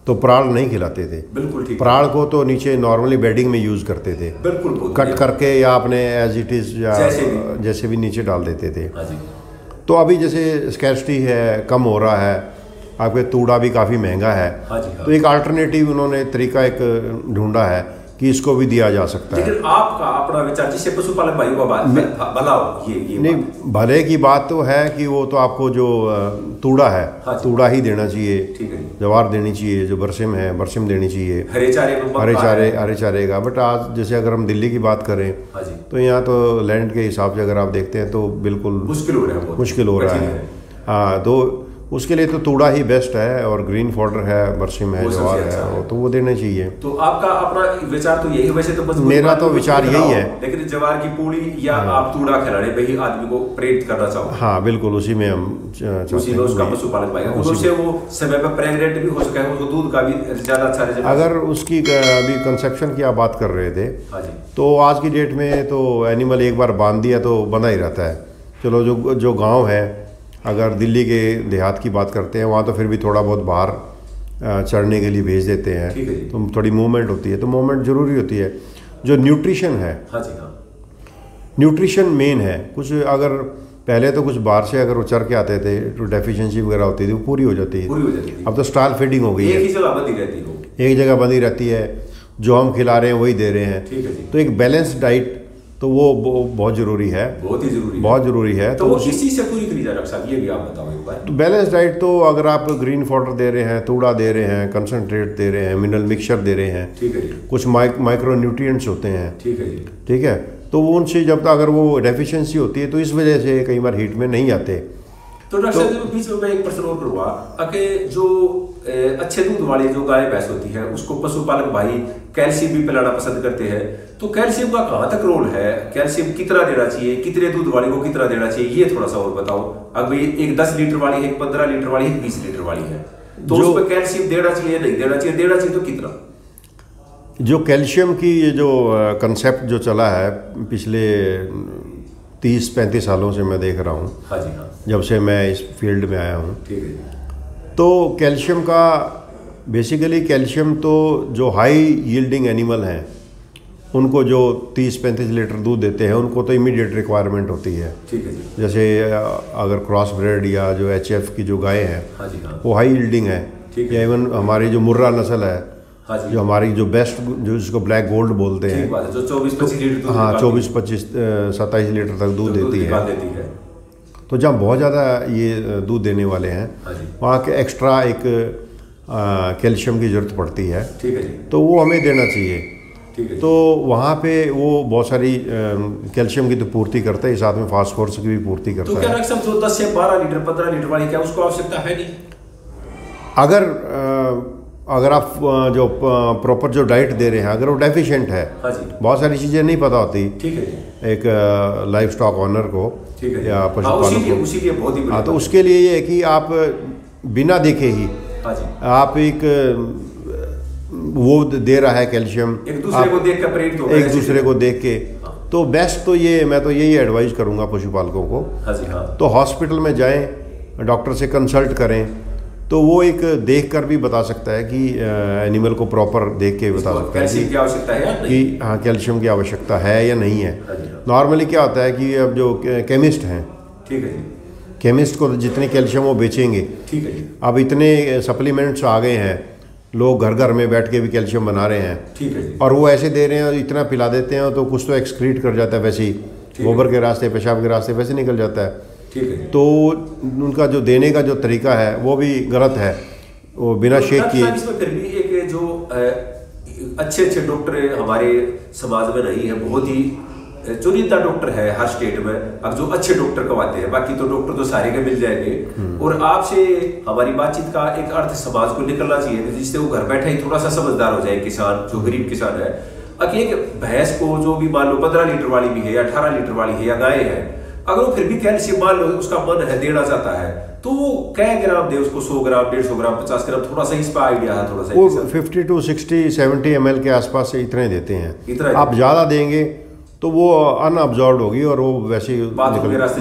Speaker 1: तो प्राण नहीं खिलाते थे।
Speaker 2: बिल्कुल ठीक।
Speaker 1: प्राण को तो नीचे नॉर्मली बेडिंग में यूज करते थे,
Speaker 2: बिल्कुल
Speaker 1: कट करके या आपने एज इट इज या जैसे भी नीचे डाल देते थे।
Speaker 2: हाँ जी।
Speaker 1: तो अभी जैसे स्कैर्सिटी है, कम हो रहा है, आपके तूड़ा भी काफ़ी महंगा है।
Speaker 2: हाँ जी, हाँ।
Speaker 1: तो एक अल्टरनेटिव उन्होंने तरीका एक ढूंढा है कि इसको भी दिया जा सकता है।
Speaker 2: लेकिन आपका अपना विचार जिससे पशुपालक भाइयों का भला हो, ये
Speaker 1: नहीं, भले की बात तो है कि वो तो आपको जो तूड़ा है,
Speaker 2: हाँ
Speaker 1: तूड़ा ही देना चाहिए,
Speaker 2: ठीक है,
Speaker 1: ज्वार देनी चाहिए, जो बरसिम है बरसिम देनी चाहिए,
Speaker 2: हरे
Speaker 1: चारे का। बट आज जैसे अगर हम दिल्ली की बात करें,
Speaker 2: हाँ जी,
Speaker 1: तो यहाँ तो लैंड के हिसाब से अगर आप देखते हैं तो बिल्कुल
Speaker 2: मुश्किल हो रहा है।
Speaker 1: हाँ, तो उसके लिए तो तूड़ा ही बेस्ट है, और ग्रीन फॉडर है, बरसिम है, ज्वार है, तो वो देने चाहिए।
Speaker 2: तो आपका अपना विचार तो यही है? वैसे तो
Speaker 1: मेरा तो विचार यही है,
Speaker 2: लेकिन ज्वार की पूड़ी या आप तूड़ा खिलाने पे ही आदमी को प्रेरित करना चाहो।
Speaker 1: हाँ बिल्कुल, उसी में हम
Speaker 2: उसी में उसका पशुपालक पाएगा, उससे वो समय पर प्रेग्नेंट भी हो सके, उसको दूध का भी ज्यादा अच्छा रिजल्ट।
Speaker 1: अगर उसकी अभी कंसेप्शन की आप बात कर रहे थे,
Speaker 2: हाँ जी,
Speaker 1: तो आज की डेट में तो एनिमल एक बार बांध दिया तो बंधा ही रहता है। चलो जो गाँव है, अगर दिल्ली के देहात की बात करते हैं, वहाँ तो फिर भी थोड़ा बहुत बाहर चढ़ने के लिए भेज देते हैं, तो थोड़ी मूवमेंट होती है, तो मूवमेंट ज़रूरी होती है। जो न्यूट्रिशन है,
Speaker 2: हाँ जी, हाँ,
Speaker 1: न्यूट्रिशन मेन है। कुछ अगर पहले तो कुछ बाहर से अगर वो चढ़ के आते थे तो डेफिशिएंसी वगैरह होती थी, वो पूरी हो जाती है। अब तो स्टाइल फीडिंग हो गई है,
Speaker 2: एक ही जगह बंधी रहती है,
Speaker 1: एक जगह बंधी रहती है, जो हम खिला रहे हैं वही दे रहे हैं।
Speaker 2: ठीक है जी।
Speaker 1: तो एक बैलेंस डाइट तो वो बहुत ज़रूरी है,
Speaker 2: बहुत ही ज़रूरी,
Speaker 1: बहुत ज़रूरी है।
Speaker 2: तो वो किस चीज़ से पूरी करी जा रहा है, ये भी आप बताओ एक बार।
Speaker 1: तो बैलेंस डाइट तो अगर आप ग्रीन फॉडर दे रहे हैं, तूड़ा दे रहे हैं, कंसनट्रेट दे रहे हैं, मिनरल मिक्सचर दे रहे हैं,
Speaker 2: ठीक है जी,
Speaker 1: कुछ माइक्रो न्यूट्रिएंट्स होते हैं,
Speaker 2: ठीक है जी,
Speaker 1: ठीक है, तो वो उनसे जब तक अगर वो डेफिशिएंसी होती है तो इस वजह से कई बार हीट में नहीं आते।
Speaker 2: तो डॉक्टर साहब बीच में मैं एक प्रश्न और करूँगा, अगर जो अच्छे दूध वाली जो गाय भैंस होती है उसको पशुपालक भाई कैल्शियम भी पिलाना पसंद करते हैं, तो कैल्शियम का कहाँ तक रोल है? कैल्शियम कितना देना चाहिए, कितने दूध वाली को कितना देना चाहिए, ये थोड़ा सा और बताओ। अगर एक 10 लीटर वाली है, 15 लीटर वाली है, 20 लीटर वाली है, तो उसमें कैल्शियम देना चाहिए नहीं देना चाहिए, देना चाहिए तो कितना?
Speaker 1: जो कैल्शियम की ये जो कंसेप्ट जो चला है पिछले 30-35 सालों से मैं देख रहा हूँ,
Speaker 2: हाँ जी, हाँ,
Speaker 1: जब से मैं इस फील्ड में आया हूँ,
Speaker 2: ठीक है,
Speaker 1: तो कैल्शियम का बेसिकली कैल्शियम तो जो हाई यील्डिंग एनिमल हैं उनको जो 30-35 लीटर दूध देते हैं उनको तो इमीडिएट रिक्वायरमेंट होती है।
Speaker 2: ठीक है जी।
Speaker 1: जैसे अगर क्रॉस ब्रेड या जो HF की जो गाय हैं,
Speaker 2: हाँ जी, हाँ,
Speaker 1: वो हाई यील्डिंग है, या इवन हमारी जो मुर्रा नस्ल है,
Speaker 2: हाँ जी,
Speaker 1: जो हमारी जो बेस्ट जो जिसको ब्लैक गोल्ड बोलते हैं,
Speaker 2: जो 24-25 लीटर,
Speaker 1: हाँ 24-25-27 लीटर तक दूध देती है। तो जहाँ बहुत ज़्यादा ये दूध देने वाले हैं,
Speaker 2: हाँ जी,
Speaker 1: वहाँ के एक्स्ट्रा एक कैल्शियम की ज़रूरत पड़ती है,
Speaker 2: ठीक है जी,
Speaker 1: तो वो हमें देना चाहिए।
Speaker 2: ठीक है।
Speaker 1: तो वहाँ पे वो बहुत सारी कैल्शियम की तो पूर्ति करता है, साथ में फास्फोरस की भी पूर्ति करता है।
Speaker 2: तो क्या डॉक्टर साहब जो 10 से 12 लीटर 15 लीटर वाली क्या उसको आवश्यकता है नहीं?
Speaker 1: अगर आप जो प्रॉपर जो डाइट दे रहे हैं, अगर वो डेफिशिएंट है,
Speaker 2: हाँ जी,
Speaker 1: बहुत सारी चीज़ें नहीं पता होती,
Speaker 2: ठीक है,
Speaker 1: एक लाइफ स्टॉक ऑनर को
Speaker 2: ठीक है,
Speaker 1: या पशुपालक को,
Speaker 2: उसी लिए बहुत ही
Speaker 1: हाँ, तो उसके लिए ये है कि आप बिना देखे ही,
Speaker 2: हाँ जी,
Speaker 1: आप एक वो दे रहा है कैल्शियम,
Speaker 2: एक दूसरे को देख कर प्रेरित होकर,
Speaker 1: एक दूसरे को देख के, तो बेस्ट तो ये, मैं तो यही एडवाइस करूँगा पशुपालकों को।
Speaker 2: हाँ जी, हाँ,
Speaker 1: तो हॉस्पिटल में जाएं, डॉक्टर से कंसल्ट करें, तो वो एक देख कर भी बता सकता है कि एनिमल को प्रॉपर देख के बता सकता है
Speaker 2: कैल्शियम की आवश्यकता है या नहीं?
Speaker 1: कि हाँ कैल्शियम की आवश्यकता है या नहीं है।
Speaker 2: हाँ जी, हाँ,
Speaker 1: नॉर्मली क्या होता है कि अब जो केमिस्ट हैं,
Speaker 2: ठीक है जी,
Speaker 1: केमिस्ट को जितने कैल्शियम वो बेचेंगे,
Speaker 2: ठीक है जी,
Speaker 1: अब इतने सप्लीमेंट्स आ गए हैं, लोग घर घर में बैठ के भी कैल्शियम बना रहे हैं,
Speaker 2: ठीक है जी,
Speaker 1: और वो ऐसे दे रहे हैं, इतना पिला देते हैं तो कुछ तो एक्सक्रीट कर जाता है, वैसे ही गोबर के रास्ते, पेशाब के रास्ते वैसे निकल जाता है।
Speaker 2: ठीक है,
Speaker 1: तो उनका जो देने का जो तरीका है वो भी गलत है, वो बिना
Speaker 2: तो
Speaker 1: शेक किए।
Speaker 2: इसमें फिर भी एक जो अच्छे अच्छे डॉक्टर हमारे समाज में नहीं है, बहुत ही चुनिंदा डॉक्टर है हर स्टेट में, अब जो अच्छे डॉक्टर कमाते हैं, बाकी तो डॉक्टर तो सारे के मिल जाएंगे। और आपसे हमारी बातचीत का एक अर्थ समाज को निकलना चाहिए जिससे वो घर बैठे ही थोड़ा सा समझदार हो जाए किसान, जो गरीब किसान है। अब एक भैंस को जो भी मान लो 15 लीटर वाली भी है या 18 लीटर वाली है या गाय है, अगर वो फिर भी कैल्शियम मान लो उसका मन है देना चाहता है, तो वो कै ग्राम दे उसको? 100 ग्राम, 150 ग्राम, 50 ग्राम? थोड़ा सा इस पर आइडिया है थोड़ा सा?
Speaker 1: वो 50 to 60 70 ml के आसपास से इतने देते हैं।
Speaker 2: इतना
Speaker 1: आप ज़्यादा देंगे तो वो अनअब्जॉर्ब होगी और वो वैसे ही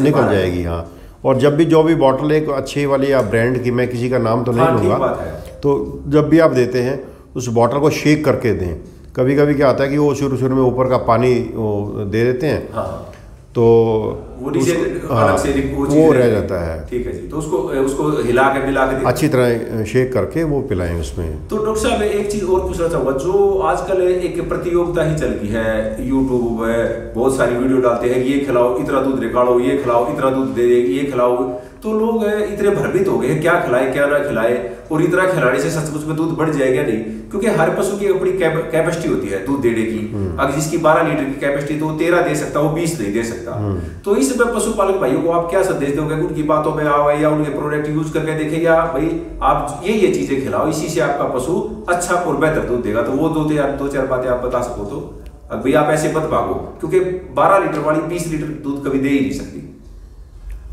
Speaker 1: निकल जाएगी। हाँ, और जब भी जो भी बॉटल एक अच्छी वाली या ब्रांड की, मैं किसी का नाम तो नहीं लूँगा, तो जब भी आप देते हैं उस बॉटल को शेक करके दें। कभी कभी क्या होता है कि वो शुरू में ऊपर का पानी वो दे देते हैं,
Speaker 2: हाँ,
Speaker 1: तो
Speaker 2: वो नीचे अलग से
Speaker 1: वो रह जाता है।
Speaker 2: ठीक है जी, तो उसको हिला के मिला के
Speaker 1: अच्छी तरह शेक करके वो पिलाएं उसमें।
Speaker 2: तो डॉक्टर साहब एक चीज और पूछना चाहूंगा, जो आजकल एक प्रतियोगिता ही चल गई है, यूट्यूब में बहुत सारी वीडियो डालते हैं, ये खिलाओ, इतना दूध निकालो, ये खिलाओ, इतना दूध दे देगी, ये खिलाओ, तो लोग इतने भ्रमित हो गए हैं क्या खिलाए क्या ना खिलाए, और इतना खिलाने से सचमुच में दूध बढ़ जाएगा नहीं? क्योंकि हर पशु की अपनी कैपेसिटी होती है दूध देने की। अगर जिसकी 12 लीटर की कैपेसिटी तो वो 13 दे सकता, वो 20 नहीं दे सकता। तो इसमें पशुपालक भाइयों को आप क्या संदेश दोगे? उनकी बातों में आओ या उनके प्रोडक्ट यूज करके देखें, या भाई आप ये चीजें खिलाओ, इसी से आपका पशु अच्छा और बेहतर दूध देगा? तो वो दो चार बातें आप बता सको तो। अब भाई आप ऐसे मत भागो, क्योंकि 12 लीटर वाली 20 लीटर दूध कभी दे ही नहीं सकती।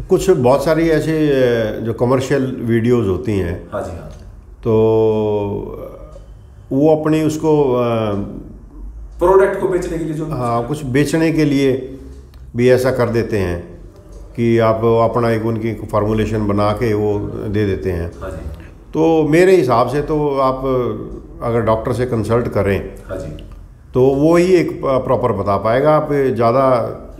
Speaker 1: कुछ बहुत सारी ऐसे जो कमर्शियल वीडियोस होती हैं,
Speaker 2: हाँ जी, हाँ,
Speaker 1: तो वो अपनी उसको
Speaker 2: प्रोडक्ट को बेचने के लिए जो,
Speaker 1: हाँ, कुछ बेचने के लिए भी ऐसा कर देते हैं कि आप अपना एक उनकी फार्मूलेशन बना के वो दे देते हैं।
Speaker 2: हाँ जी,
Speaker 1: तो मेरे हिसाब से तो आप अगर डॉक्टर से कंसल्ट करें,
Speaker 2: हाँ जी,
Speaker 1: तो वो ही एक प्रॉपर बता पाएगा। आप ज़्यादा,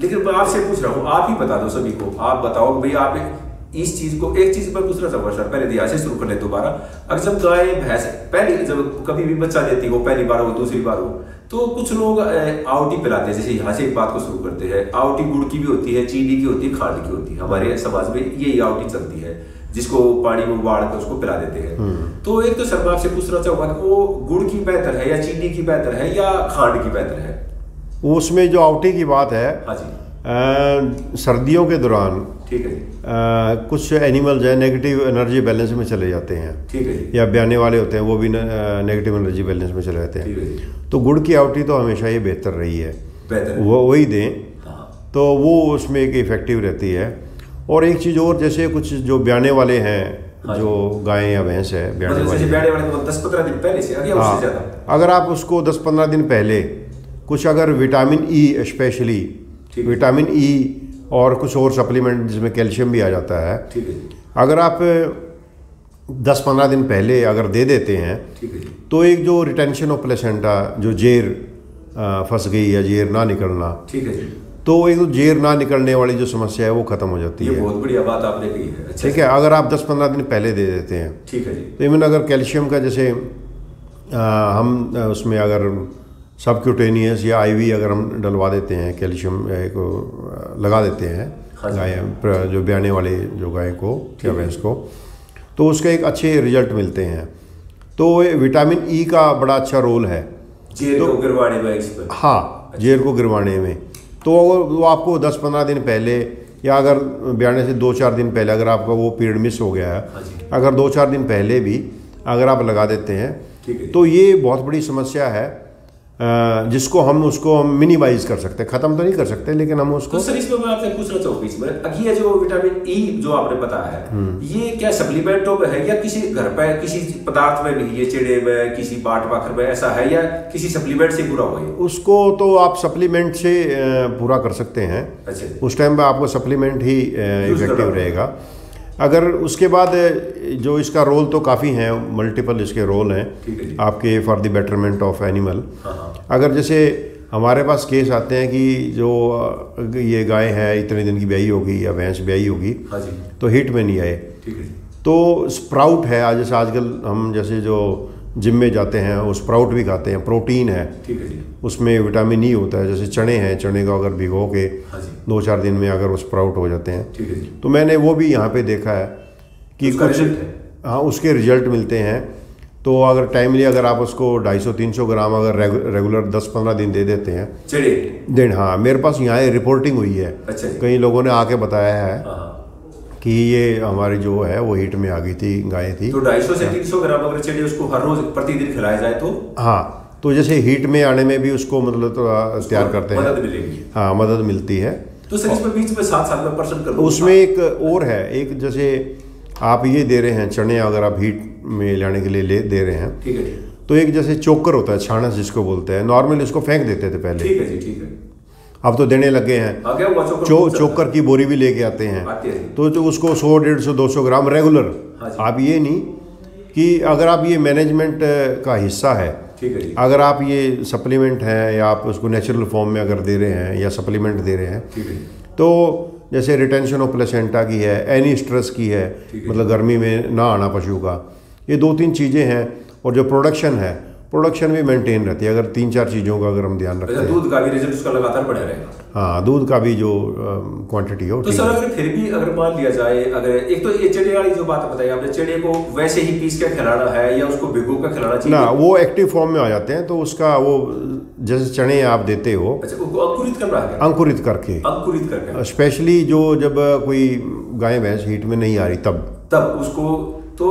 Speaker 2: लेकिन मैं आपसे पूछ रहा हूँ, आप ही बता दो सभी को, आप बताओ भाई, आप इस चीज को, एक चीज पर पूछना चाहूंगा सर, पहले यहाँ से शुरू कर ले दोबारा। अगर जब गाय भैंस पहले जब कभी भी बच्चा देती हो, पहली बार हो दूसरी बार हो, तो कुछ लोग आवटी पिलाते हैं। जैसे यहाँ से एक बात को शुरू करते हैं, आवटी गुड़ की भी होती है, चीनी की होती है, खांड की होती है। हमारे समाज में यही आवटी चलती है, जिसको पानी में उबाल कर उसको पिला देते हैं। तो एक तो सर मैं आपसे पूछना चाहूंगा कि वो गुड़ की बेहतर है या चीनी की बेहतर है या खांड की बेहतर है?
Speaker 1: उसमें जो आवटी की बात है,
Speaker 2: हाँ जी,
Speaker 1: सर्दियों के दौरान,
Speaker 2: ठीक है जी,
Speaker 1: कुछ एनिमल्स हैं नेगेटिव एनर्जी बैलेंस में चले जाते हैं,
Speaker 2: ठीक है जी,
Speaker 1: या ब्याने वाले होते हैं वो भी नेगेटिव एनर्जी बैलेंस में चले जाते
Speaker 2: ठीक है जी,
Speaker 1: हैं। तो गुड़ की आवटी तो हमेशा ही बेहतर रही है,
Speaker 2: बेहतर
Speaker 1: वो वही दें,
Speaker 2: हाँ,
Speaker 1: तो वो उसमें एक इफेक्टिव रहती है। और एक चीज़ और, जैसे कुछ जो ब्याने वाले हैं,
Speaker 2: हाँ,
Speaker 1: जो गाय या भैंस है ब्याने
Speaker 2: मतलब
Speaker 1: वाले,
Speaker 2: ब्याने वाले 10-15 दिन पहले से या उससे ज्यादा?
Speaker 1: अगर आप उसको 10-15 दिन पहले कुछ, अगर vitamin E, specially vitamin E और कुछ और सप्लीमेंट जिसमें कैल्शियम भी आ जाता है,
Speaker 2: ठीक है जी,
Speaker 1: अगर आप 10-15 दिन पहले अगर दे देते हैं,
Speaker 2: ठीक है जी,
Speaker 1: तो एक जो रिटेंशन ऑफ प्लेसेंटा, जो जेर फंस गई या जेर ना निकलना,
Speaker 2: ठीक है जी,
Speaker 1: तो एक तो जेर ना निकलने वाली जो समस्या है वो खत्म हो जाती
Speaker 2: ये
Speaker 1: है।
Speaker 2: बहुत बढ़िया बात आपने कही है। अच्छा,
Speaker 1: ठीक है, अगर आप 10-15 दिन पहले दे देते हैं,
Speaker 2: ठीक है जी,
Speaker 1: तो इवन अगर कैल्शियम का, जैसे हम उसमें अगर सबक्यूटेनियस या आईवी अगर हम डलवा देते हैं, कैल्शियम को लगा देते हैं गाय, जो ब्याने वाले जो गाय को या भैंस को, तो उसके एक अच्छे रिजल्ट मिलते हैं। तो विटामिन ई का बड़ा अच्छा रोल है
Speaker 2: जेर को गिरवाने में इस पर।
Speaker 1: हाँ, जेर को गिरवाने में। तो अगर वो आपको 10-15 दिन पहले या अगर ब्याने से 2-4 दिन पहले अगर आपका वो पीरियड मिस हो गया है, अगर 2-4 दिन पहले भी अगर आप लगा देते हैं तो ये बहुत बड़ी समस्या है, जिसको हम मिनिमाइज कर सकते हैं। ख़त्म तो नहीं कर सकते, लेकिन हम उसको।
Speaker 2: तो सर इसमें मैं आपसे पूछना चाहूँगा, इसमें ये जो विटामिन ई जो आपने बताया है, ये क्या सप्लीमेंटों में है या किसी घर पे किसी पदार्थ में भी, ये चिड़े में, किसी बाट पाखर में ऐसा है, या किसी सप्लीमेंट से पूरा हुआ है? उसको
Speaker 1: तो आप सप्लीमेंट से पूरा कर सकते हैं।
Speaker 2: अच्छा।
Speaker 1: उस टाइम पे आपको सप्लीमेंट ही इफेक्टिव रहेगा। अगर उसके बाद जो इसका रोल तो काफ़ी हैं, मल्टीपल इसके रोल हैं आपके for the betterment of animal. अगर जैसे हमारे पास केस आते हैं कि जो ये गाय है इतने दिन की ब्याई होगी या भैंस ब्याई होगी, तो हीट में नहीं आए, तो स्प्राउट है। आज जैसे आजकल हम जैसे जो जिम में जाते हैं वो स्प्राउट भी खाते हैं, प्रोटीन है, उसमें विटामिन ई होता है। जैसे चने हैं, चने को अगर भिगो के 2-4 दिन में अगर वो स्प्राउट हो जाते हैं, तो मैंने वो भी यहाँ पे देखा है कि कुछ, हाँ, उसके रिजल्ट मिलते हैं। तो अगर टाइमली अगर आप उसको 250-300 ग्राम अगर रेगुलर 10-15 दिन दे देते हैं हाँ, मेरे पास यहाँ रिपोर्टिंग हुई है। कई लोगों ने आके बताया है कि ये हमारी जो है वो हीट में आ गई थी, गाय थी।
Speaker 2: तो 250 से 300 ग्राम अगर चने उसको हर रोज प्रतिदिन खिलाया जाए तो,
Speaker 1: हाँ, तो जैसे हीट में आने में भी उसको मतलब तो तैयार करते हैं,
Speaker 2: मदद मिलेगी।
Speaker 1: हाँ, मदद मिलती है।
Speaker 2: तो सर इसमें बीच में 7 में परसेंट कर दो।
Speaker 1: उसमें एक और है, एक जैसे आप ये दे रहे हैं चने, अगर आप हीट में लाने के लिए दे रहे हैं,
Speaker 2: ठीक है,
Speaker 1: तो एक जैसे चोकर होता है, छानस जिसको बोलते हैं, नॉर्मली इसको फेंक देते थे पहले।
Speaker 2: ठीक है जी, ठीक है।
Speaker 1: अब तो देने लगे हैं। चोकर की बोरी भी लेके आते हैं, तो जो उसको 100-150-200 ग्राम रेगुलर। आप ये नहीं कि अगर आप ये मैनेजमेंट का हिस्सा है, अगर आप ये सप्लीमेंट है या आप उसको नेचुरल फॉर्म में अगर दे रहे हैं या सप्लीमेंट दे रहे हैं, तो जैसे रिटेंशन ऑफ प्लेसेंटा की है, एनी स्ट्रेस की है, मतलब गर्मी में ना आना पशु का, ये 2-3 चीज़ें हैं। और जो प्रोडक्शन भी मेंटेन रहती है अगर 3-4 चीज़ों का अगर हम ध्यान रखते हैं।
Speaker 2: दूध का भी रिजल्ट उसका लगातार बढ़ा रहेगा।
Speaker 1: हाँ, दूध का भी जो क्वांटिटी हो।
Speaker 2: तो सर अगर फिर भी अगर मान लिया जाए, अगर एक तो ये चने वाली जो बात बताई आपने, चने को वैसे ही पीस के खिलाना है या उसको भिगो कर खिलाना चाहिए?
Speaker 1: ना, वो एक्टिव फॉर्म में आ जाते हैं, तो उसका वो जैसे चने आप देते हो,
Speaker 2: अच्छा, उसको अंकुरित करना है?
Speaker 1: अंकुरित करके स्पेशली जो जब कोई गाय भैंस हीट में नहीं आ रही तब
Speaker 2: उसको तो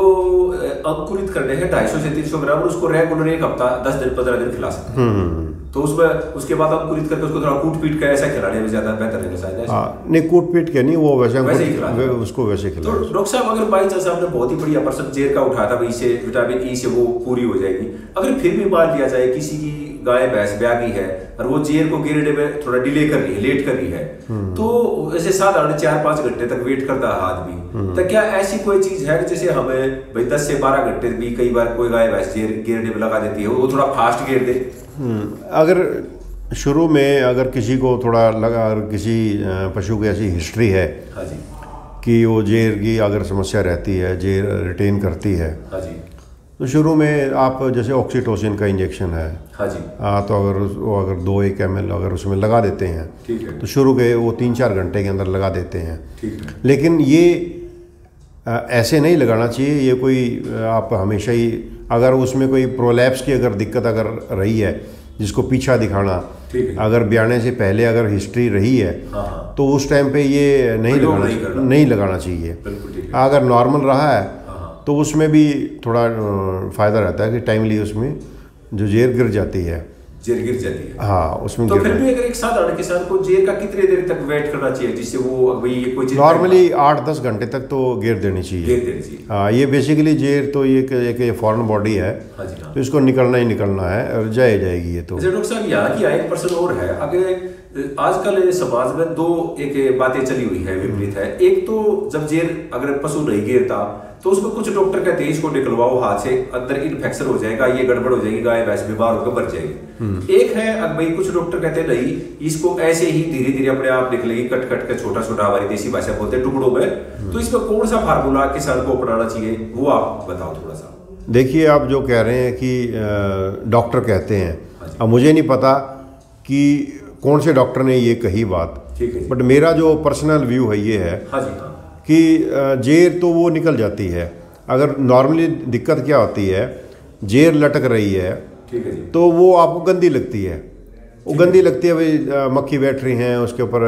Speaker 2: अंकुरित करने हैं 250 से 300 ग्राम, और उसको रेगुलर 1 हफ्ता 10 दिन 15 दिन खिला सकते हैं। तो उसमें उसके बाद अंकुरित करके उसको थोड़ा कूट पीट कर ऐसा खिलाने में ज्यादा बेहतर रहेगा शायद।
Speaker 1: नहीं, कूट पीट के नहीं, वो वैसे
Speaker 2: ही खिला
Speaker 1: उसको वैसे खिला।
Speaker 2: तो डॉक्टर साहब अगर बाई चांस आपने बहुत ही बढ़िया परसेंट जेर का उठाया था, इससे विटामिन ई से वो पूरी हो जाएगी। अगर फिर भी मान लिया जाए किसी की गाय भैंस ब्यागी है और वो जेर को गिरने में थोड़ा डिले कर रही है, लेट कर रही है, तो ऐसे साधारण 4-5 घंटे तक वेट करता है आदमी, तो क्या ऐसी कोई चीज है जैसे हमें भाई 10 से 12 घंटे भी कई बार कोई गाय भैंस जेर गिरने में लगा देती है, वो थोड़ा फास्ट गिर दे?
Speaker 1: अगर शुरू में अगर किसी को थोड़ा लगा, अगर किसी पशु की ऐसी हिस्ट्री है कि वो जेर की अगर समस्या रहती है, जेर रिटेन करती है, तो शुरू में आप जैसे ऑक्सीटोसिन का इंजेक्शन है, तो अगर 2-1 ml अगर उसमें लगा देते हैं, तो शुरू के वो 3-4 घंटे के अंदर लगा देते हैं। लेकिन ये ऐसे नहीं लगाना चाहिए। ये कोई आप हमेशा ही, अगर उसमें कोई प्रोलैप्स की अगर दिक्कत अगर रही है, जिसको पीछा दिखाना, अगर ब्याने से पहले अगर हिस्ट्री रही है, तो उस टाइम पे ये नहीं लगाना चाहिए। अगर नॉर्मल रहा है तो उसमें भी थोड़ा फ़ायदा रहता है कि टाइमली उसमें जो जेर गिर जाती है, हाँ, उसमें
Speaker 2: तो फिर भी अगर एक साधारण किसान को जेर का कितने देर तक वेट करना चाहिए जिससे वो भाई कोई चीज?
Speaker 1: नॉर्मली 8-10 घंटे तक तो गेर देनी चाहिए। हाँ, ये बेसिकली जेर तो ये एक फॉरेन बॉडी है, तो इसको निकलना ही निकलना है और जाएगी ये तो।
Speaker 2: डॉक्टर साहब यहाँ की एक पर्सन और है, अगर आजकल समाज में 2 एक बातें चली हुई है, विपरीत है। एक तो जब जेर अगर पशु नहीं गिरता तो उसमें कुछ डॉक्टर कहते हैं इसको निकलवाओ हाथ से, अंदर इन्फेक्शन हो जाएगा, ये गड़बड़ हो जाएगी, गाय भैंस बीमार होकर मर जाएगी। एक है अब भाई कुछ डॉक्टर कहते हैं नहीं, इसको ऐसे ही धीरे धीरे अपने आप निकलेगी, कट कट के छोटा छोटा, हमारी देसी भाषा बोलते हैं, टुकड़ों में। तो इसमें कौन सा फार्मूला किसान को अपनाना चाहिए, वो आप बताओ थोड़ा सा।
Speaker 1: देखिए, आप जो कह रहे हैं कि डॉक्टर कहते हैं, अब मुझे नहीं पता कि कौन से डॉक्टर ने ये कही बात, बट मेरा जो पर्सनल व्यू है ये है कि जेर तो वो निकल जाती है। अगर नॉर्मली दिक्कत क्या होती है, जेर लटक रही है
Speaker 2: ठीक है जी।
Speaker 1: तो वो आपको गंदी लगती है, वो गंदी लगती है, भाई मक्खी बैठ रही हैं उसके ऊपर,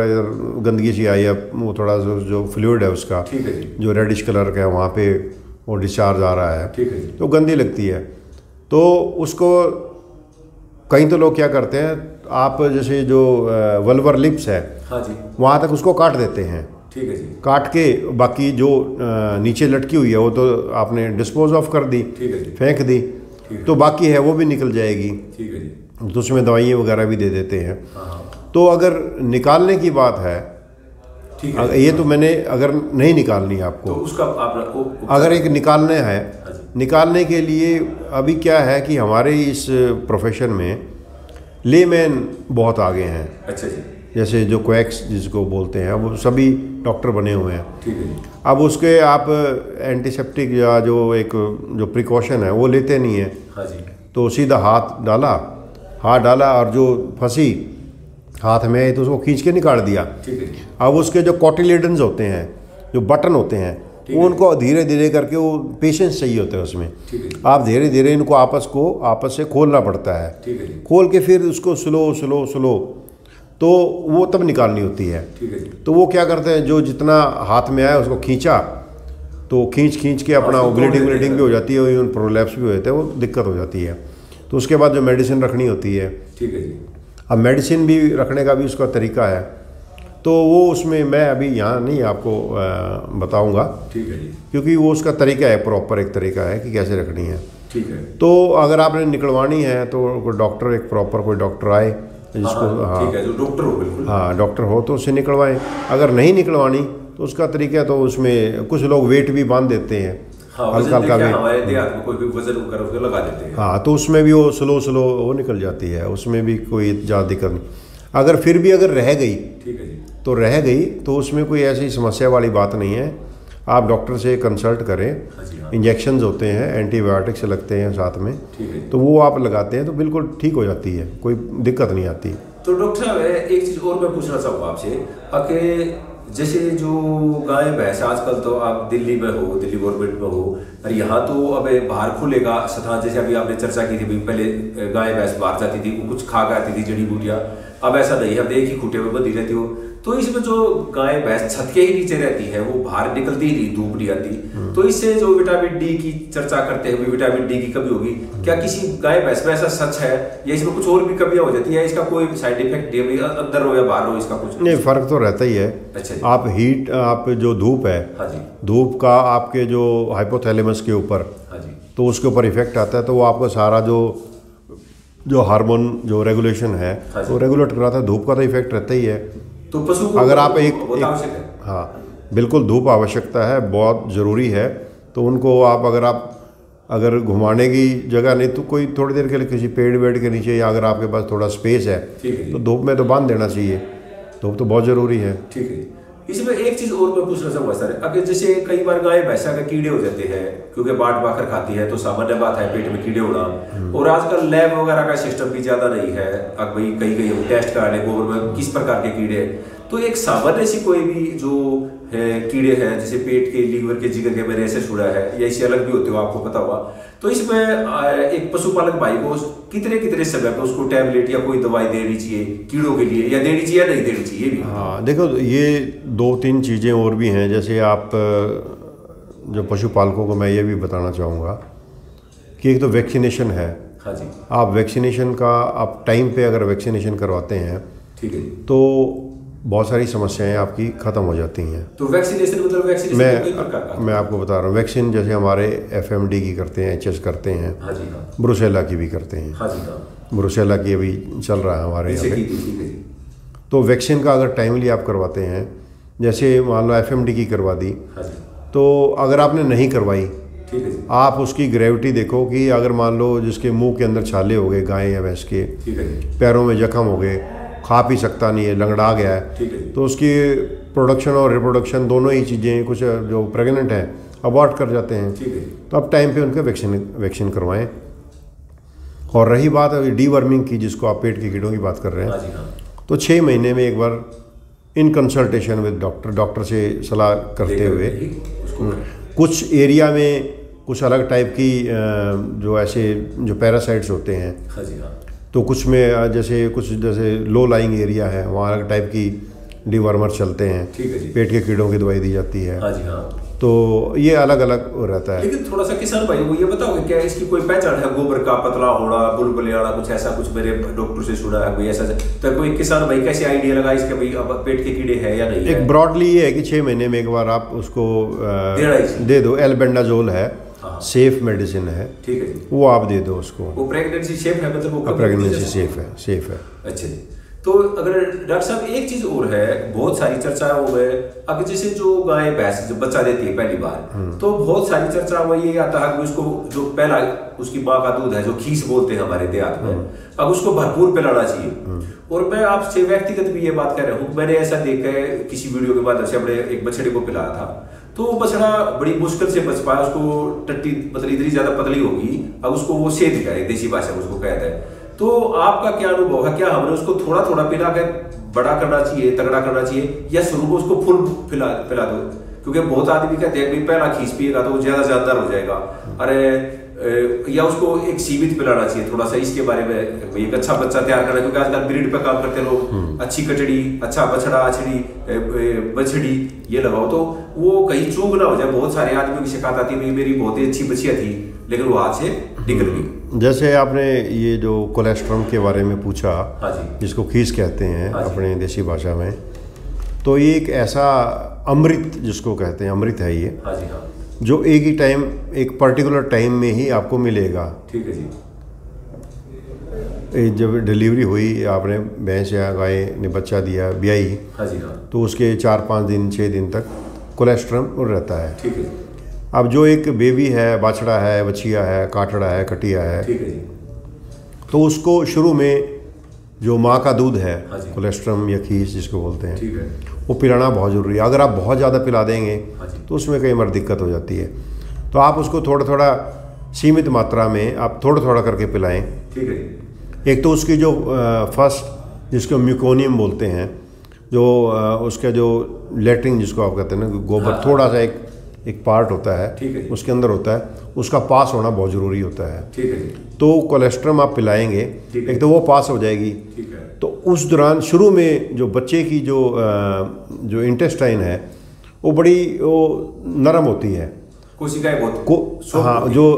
Speaker 1: गंदगी सी आई है, वो थोड़ा जो फ्लूइड है उसका,
Speaker 2: ठीक है जी।
Speaker 1: जो रेडिश कलर का है वहाँ पे वो डिस्चार्ज आ रहा है,
Speaker 2: ठीक है जी।
Speaker 1: तो गंदी लगती है। तो उसको कहीं तो लोग क्या करते हैं, आप जैसे जो वल्वर लिप्स है,
Speaker 2: हाँ जी,
Speaker 1: वहाँ तक उसको काट देते हैं,
Speaker 2: ठीक है जी।
Speaker 1: काट के बाकी जो नीचे लटकी हुई है वो तो आपने डिस्पोज ऑफ कर दी,
Speaker 2: ठीक है जी।
Speaker 1: फेंक दी, तो बाकी है वो भी निकल जाएगी,
Speaker 2: ठीक है जी।
Speaker 1: तो उसमें दवाइयाँ वगैरह भी दे देते हैं।
Speaker 2: हाँ,
Speaker 1: तो अगर निकालने की बात है,
Speaker 2: ठीक है।
Speaker 1: ये तो मैंने अगर नहीं निकालनी आपको,
Speaker 2: तो उसका आप
Speaker 1: अगर एक निकालने है,
Speaker 2: हाँ जी।
Speaker 1: निकालने के लिए अभी क्या है कि हमारे इस प्रोफेशन में लेमैन बहुत आगे हैं,
Speaker 2: अच्छा जी।
Speaker 1: जैसे जो क्वैक्स जिसको बोलते हैं, वो सभी डॉक्टर बने हुए हैं।
Speaker 2: ठीक है जी।
Speaker 1: अब उसके आप एंटीसेप्टिक या जो एक जो प्रिकॉशन है वो लेते नहीं है,
Speaker 2: हाँ जी।
Speaker 1: तो सीधा हाथ डाला और जो फंसी हाथ में आई तो उसको खींच के निकाल दिया।
Speaker 2: ठीक है जी।
Speaker 1: अब उसके जो कॉटिलेडन्स होते हैं, जो बटन होते हैं, वो उनको धीरे धीरे करके, वो पेशेंस चाहिए होता है उसमें,
Speaker 2: ठीक है जी।
Speaker 1: आप धीरे धीरे इनको आपस से खोलना पड़ता है,
Speaker 2: ठीक है जी।
Speaker 1: खोल के फिर उसको स्लो तो वो तब निकालनी होती है।
Speaker 2: ठीक है जी।
Speaker 1: तो वो क्या करते हैं, जो जितना हाथ में आया उसको खींचा, तो खींच के अपना ब्लीडिंग भी हो जाती है, प्रोलैप्स भी हो जाता है, वो दिक्कत हो जाती है। तो उसके बाद जो मेडिसिन रखनी होती है,
Speaker 2: ठीक है जी।
Speaker 1: अब मेडिसिन भी रखने का भी उसका तरीका है, तो वो उसमें मैं अभी यहाँ नहीं आपको बताऊँगा,
Speaker 2: ठीक है जी।
Speaker 1: क्योंकि वो उसका तरीका है, प्रॉपर एक तरीका है कि कैसे रखनी है।
Speaker 2: ठीक है।
Speaker 1: तो अगर आपने निकलवानी है तो कोई डॉक्टर, एक प्रॉपर कोई डॉक्टर आए जिसको,
Speaker 2: हाँ, ठीक है, जो डॉक्टर हो, बिल्कुल।
Speaker 1: हाँ डॉक्टर हो तो उससे निकलवाएं। अगर नहीं निकलवानी तो उसका तरीका, तो उसमें कुछ लोग वेट भी बांध देते हैं,
Speaker 2: हाँ,
Speaker 1: हल्का वेट,
Speaker 2: हमारे देहात में कोई भी वजन कर उसको लगा देते हैं।
Speaker 1: हाँ, तो उसमें भी वो स्लो वो निकल जाती है, उसमें भी कोई ज़्यादा दिक्कत नहीं। अगर फिर भी अगर रह गई,
Speaker 2: ठीक है जी।
Speaker 1: तो रह गई तो उसमें कोई ऐसी समस्या वाली बात नहीं है, आप डॉक्टर से कंसल्ट करें।
Speaker 2: हाँ जी, हाँ।
Speaker 1: इंजेक्शंस होते हैं, एंटीबायोटिक्स लगते हैं साथ में,
Speaker 2: ठीक है।
Speaker 1: तो वो आप लगाते हैं तो बिल्कुल ठीक हो जाती है, कोई दिक्कत नहीं आती।
Speaker 2: तो डॉक्टर साहब, एक चीज़ और मैं पूछना चाहूँगा आपसे, कि जैसे जो गाय भैंस आजकल, तो आप दिल्ली में हो, दिल्ली गवर्नमेंट में हो, और यहाँ तो अब बाहर खुलेगा सथा, जैसे अभी आपने चर्चा की थी, पहले गाय भैंस बाहर जाती थी, वो कुछ खा के आती थी जड़ी बूटियाँ, अब ऐसा नहीं है, अब एक ही खूटे में बंधी रहती हो। तो इसमें जो गाय भैंस छत के ही नीचे रहती है, वो बाहर निकलती ही नहीं, धूप नहीं आती, तो इससे जो विटामिन डी की चर्चा करते हैं, विटामिन डी की कमी होगी, क्या किसी गाय भैंस में ऐसा सच है, या इसमें कुछ और भी कमियां हो जाती है, इसका कोई साइड इफेक्ट अंदर हो या बाहर हो, इसका कुछ
Speaker 1: नहीं, फ़र्क तो रहता ही है।
Speaker 2: अच्छा जी।
Speaker 1: आप जो धूप है,
Speaker 2: हाँ जी।
Speaker 1: धूप का आपके जो हाइपोथैलेमस के ऊपर,
Speaker 2: हाँ जी।
Speaker 1: तो उसके ऊपर इफेक्ट आता है, तो वो आपका सारा जो हार्मोन जो रेगुलेशन है,
Speaker 2: हाँ जी।
Speaker 1: वो रेगुलेट कराता है, धूप का तो इफेक्ट रहता ही है।
Speaker 2: तो पशु को
Speaker 1: अगर आप
Speaker 2: बहुत आवश्यक है।
Speaker 1: हाँ बिल्कुल, धूप आवश्यकता है, बहुत ज़रूरी है। तो उनको अगर घुमाने की जगह नहीं, तो कोई थोड़ी देर के लिए किसी पेड़ वेड़ के नीचे, या अगर आपके पास थोड़ा स्पेस है, तो धूप में तो बांध देना चाहिए, धूप तो बहुत ज़रूरी है।
Speaker 2: ठीक है। इसमें एक चीज और मैं पूछना चाहूंगा सर, अगर जैसे कई बार गाय भैंसा के कीड़े हो जाते हैं, क्योंकि बाट बाकर खाती है, तो सामान्य बात है पेट में कीड़े होना, और आजकल लैब वगैरह का सिस्टम भी ज्यादा नहीं है, अब भाई कहीं हम टेस्ट कराने गोबर में किस प्रकार के कीड़े, तो एक सामान्य सी कोई भी जो है कीड़े हैं, जैसे पेट के, लीवर के, जिगर के, मेरे ऐसे छुड़ा है, या इससे अलग भी होते हो, आपको पता हुआ, तो इसमें एक पशुपालक भाई को कितने समय पे उसको टैबलेट या कोई दवाई देनी चाहिए कीड़ों के लिए, या देनी चाहिए या नहीं देनी चाहिए भी?
Speaker 1: हाँ देखो, ये 2-3 चीज़ें और भी हैं। जैसे आप जो पशुपालकों को मैं ये भी बताना चाहूँगा कि एक तो वैक्सीनेशन है।
Speaker 2: हाँ जी।
Speaker 1: आप वैक्सीनेशन का आप टाइम पे अगर वैक्सीनेशन करवाते हैं,
Speaker 2: ठीक है,
Speaker 1: तो बहुत सारी समस्याएं आपकी ख़त्म हो जाती हैं।
Speaker 2: तो वैक्सीनेशन मतलब वैक्सीनेशन कई प्रकार का?
Speaker 1: मैं आपको बता रहा हूँ, वैक्सीन जैसे हमारे FMD की करते हैं, HS करते हैं,
Speaker 2: हाँ जी, हाँ।
Speaker 1: ब्रुसेला की भी करते हैं।
Speaker 2: हाँ जी, हाँ।
Speaker 1: ब्रुसेला की अभी चल रहा है हमारे यहाँ पे। तो वैक्सीन का अगर टाइमली आप करवाते हैं, जैसे मान लो FMD की करवा दी,
Speaker 2: हाँ जी,
Speaker 1: तो अगर आपने नहीं करवाई,
Speaker 2: ठीक है जी,
Speaker 1: आप उसकी ग्रेविटी देखो कि अगर मान लो जिसके मुंह के अंदर छाले हो गए गाय या भैंस के,
Speaker 2: ठीक है जी,
Speaker 1: पैरों में जख्म हो गए, खा पी सकता नहीं है, लंगड़ा गया है,
Speaker 2: ठीक है,
Speaker 1: तो उसकी प्रोडक्शन और रिप्रोडक्शन दोनों ही चीज़ें, कुछ जो प्रेग्नेंट हैं अबॉर्ट कर जाते हैं।
Speaker 2: ठीक है।
Speaker 1: तो अब टाइम पे उनके वैक्सीन करवाएं। और रही बात अभी डीवर्मिंग की, जिसको आप पेट के कीड़ों की बात कर रहे
Speaker 2: हाँ
Speaker 1: हैं,
Speaker 2: जी, हाँ।
Speaker 1: तो 6 महीने में एक बार इन कंसल्टेशन विद डॉक्टर से सलाह करते हुए, कुछ एरिया में कुछ अलग टाइप की जो ऐसे जो पैरासाइट्स होते हैं।
Speaker 2: हाँ जी हाँ।
Speaker 1: तो कुछ में जैसे लो लाइंग एरिया है, वहाँ अलग टाइप की डिवर्मर चलते हैं।
Speaker 2: ठीक है जी।
Speaker 1: पेट के कीड़ों की दवाई दी जाती है।
Speaker 2: हाँ जी हाँ।
Speaker 1: तो ये अलग अलग रहता है।
Speaker 2: लेकिन थोड़ा सा किसान भाई वो ये बताओगे क्या इसकी कोई पहचान है? गोबर का पतला होना, बुलबुले आना, कुछ ऐसा कुछ मेरे डॉक्टर से सुना है कोई ऐसा, तो कोई किसान भाई कैसे आइडिया लगा इसके भाई अब पेट के कीड़े हैं या नहीं है?
Speaker 1: एक ब्रॉडली ये है कि 6 महीने में एक बार आप उसको दे दो। एल्बेंडाजोल है, सेफ मेडिसिन है।
Speaker 2: ठीक है जी।
Speaker 1: वो आप दे दो उसको।
Speaker 2: वो प्रेगनेंसी सेफ है, मतलब वो
Speaker 1: प्रेगनेंसी सेफ है।
Speaker 2: अच्छा जी। तो अगर डॉक्टर साहब एक चीज और है, बहुत सारी चर्चा हो गए, अगर जैसे जो गाय भैंस जब बच्चा देती है पहली बार, तो बहुत सारी चर्चा में ये आता है कि उसको जो पहला उसकी माँ का दूध है जो खीस बोलते हैं हमारे देहात में, अब उसको भरपूर पिलाना चाहिए। और मैं आपसे व्यक्तिगत भी ये बात कर रहा हूँ, मैंने ऐसा देखा है किसी वीडियो के बाद से अपने एक बछड़े को पिलाया था, तो वो बछड़ा बड़ी मुश्किल से बच पाया। उसको टट्टी मतलब इतनी ज्यादा पतली होगी, अब उसको वो सेध गया, देसी भाषा में उसको कहते हैं। तो आपका क्या अनुभव है, क्या हमने उसको थोड़ा थोड़ा पिला के बड़ा करना चाहिए, तगड़ा करना चाहिए, या शुरू में उसको फुल पिला दो? क्योंकि बहुत आदमी कहते हैं पहला खींच पिएगा तो वो ज्यादा जानदार हो जाएगा, अरे या उसको एक सीमित पिलाना चाहिए थोड़ा सा, इसके बारे में एक अच्छा बच्चा तैयार करना। क्योंकि आजकल ब्रीड पे काम करते लोग, अच्छी कटड़ी, अच्छा बछड़ा, अछड़ी, बछड़ी ये लगाओ तो वो कहीं चूक ना हो जाए। बहुत सारे आदमियों की शिकायत आती है मेरी बहुत ही अच्छी बछिया थी लेकिन वो हाथ से निकल गई।
Speaker 1: जैसे आपने ये जो कोलेस्ट्रॉम के बारे में पूछा,
Speaker 2: हाँ जी,
Speaker 1: जिसको खीस कहते हैं
Speaker 2: हाँ
Speaker 1: अपने देसी भाषा में, तो ये एक ऐसा अमृत जिसको कहते हैं, अमृत है ये।
Speaker 2: हाँ जी हाँ।
Speaker 1: जो एक ही टाइम, एक पर्टिकुलर टाइम में ही आपको मिलेगा।
Speaker 2: ठीक है जी।
Speaker 1: जब डिलीवरी हुई, आपने भैंस या गाय ने बच्चा दिया, ब्याई,
Speaker 2: हाँ जी हाँ,
Speaker 1: तो उसके 4-5 दिन 6 दिन तक कोलेस्ट्रॉम रहता है।
Speaker 2: ठीक है।
Speaker 1: अब जो एक बेबी है, बाछड़ा है, बछिया है, काटड़ा है, कटिया है,
Speaker 2: ठीक है जी,
Speaker 1: तो उसको शुरू में जो माँ का दूध है,
Speaker 2: हाँ जी,
Speaker 1: कोलेस्ट्रॉम या खीस जिसको बोलते हैं,
Speaker 2: ठीक है,
Speaker 1: वो पिलाना बहुत ज़रूरी है। अगर आप बहुत ज़्यादा पिला देंगे
Speaker 2: हाँ जी,
Speaker 1: तो उसमें कई बार दिक्कत हो जाती है। तो आप उसको थोड़ा थोड़ा सीमित मात्रा में आप थोड़ा थोड़ा करके पिलाएं।
Speaker 2: ठीक है।
Speaker 1: एक तो उसकी जो फर्स्ट जिसको म्यूकोनियम बोलते हैं, जो उसका जो लेटरिन जिसको आप कहते हैं ना, गोबर,
Speaker 2: हाँ,
Speaker 1: थोड़ा सा एक पार्ट होता है,
Speaker 2: ठीक है,
Speaker 1: उसके अंदर होता है, उसका पास होना बहुत ज़रूरी होता है।
Speaker 2: ठीक है।
Speaker 1: तो कोलेस्ट्रॉम आप पिलाएंगे, एक तो वो पास हो जाएगी।
Speaker 2: ठीक है।
Speaker 1: तो उस दौरान शुरू में जो बच्चे की जो इंटेस्टाइन है वो बड़ी नरम होती है,
Speaker 2: कोशिकाएं बहुत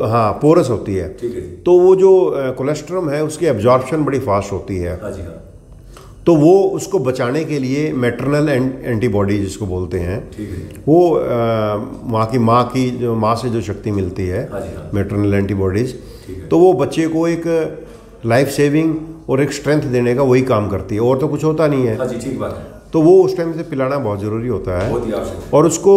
Speaker 1: हाँ पोरस होती है।
Speaker 2: ठीक है।
Speaker 1: तो वो जो कोलेस्ट्रॉम है उसकी एब्जॉर्प्शन बड़ी फास्ट होती है।
Speaker 2: हाँ जी हाँ।
Speaker 1: तो वो उसको बचाने के लिए मैटरनल एंटीबॉडी जिसको बोलते हैं,
Speaker 2: ठीक है,
Speaker 1: वो माँ से जो शक्ति मिलती है,
Speaker 2: हाँ जी हाँ,
Speaker 1: मैटरनल एंटीबॉडीज,
Speaker 2: ठीक है,
Speaker 1: तो वो बच्चे को एक लाइफ सेविंग और एक स्ट्रेंथ देने का वही काम करती है, और तो कुछ होता नहीं है।
Speaker 2: हाँ जी, ठीक बात है।
Speaker 1: तो वो उस टाइम से पिलाना बहुत ज़रूरी होता है,
Speaker 2: बहुत ही आवश्यक।
Speaker 1: और उसको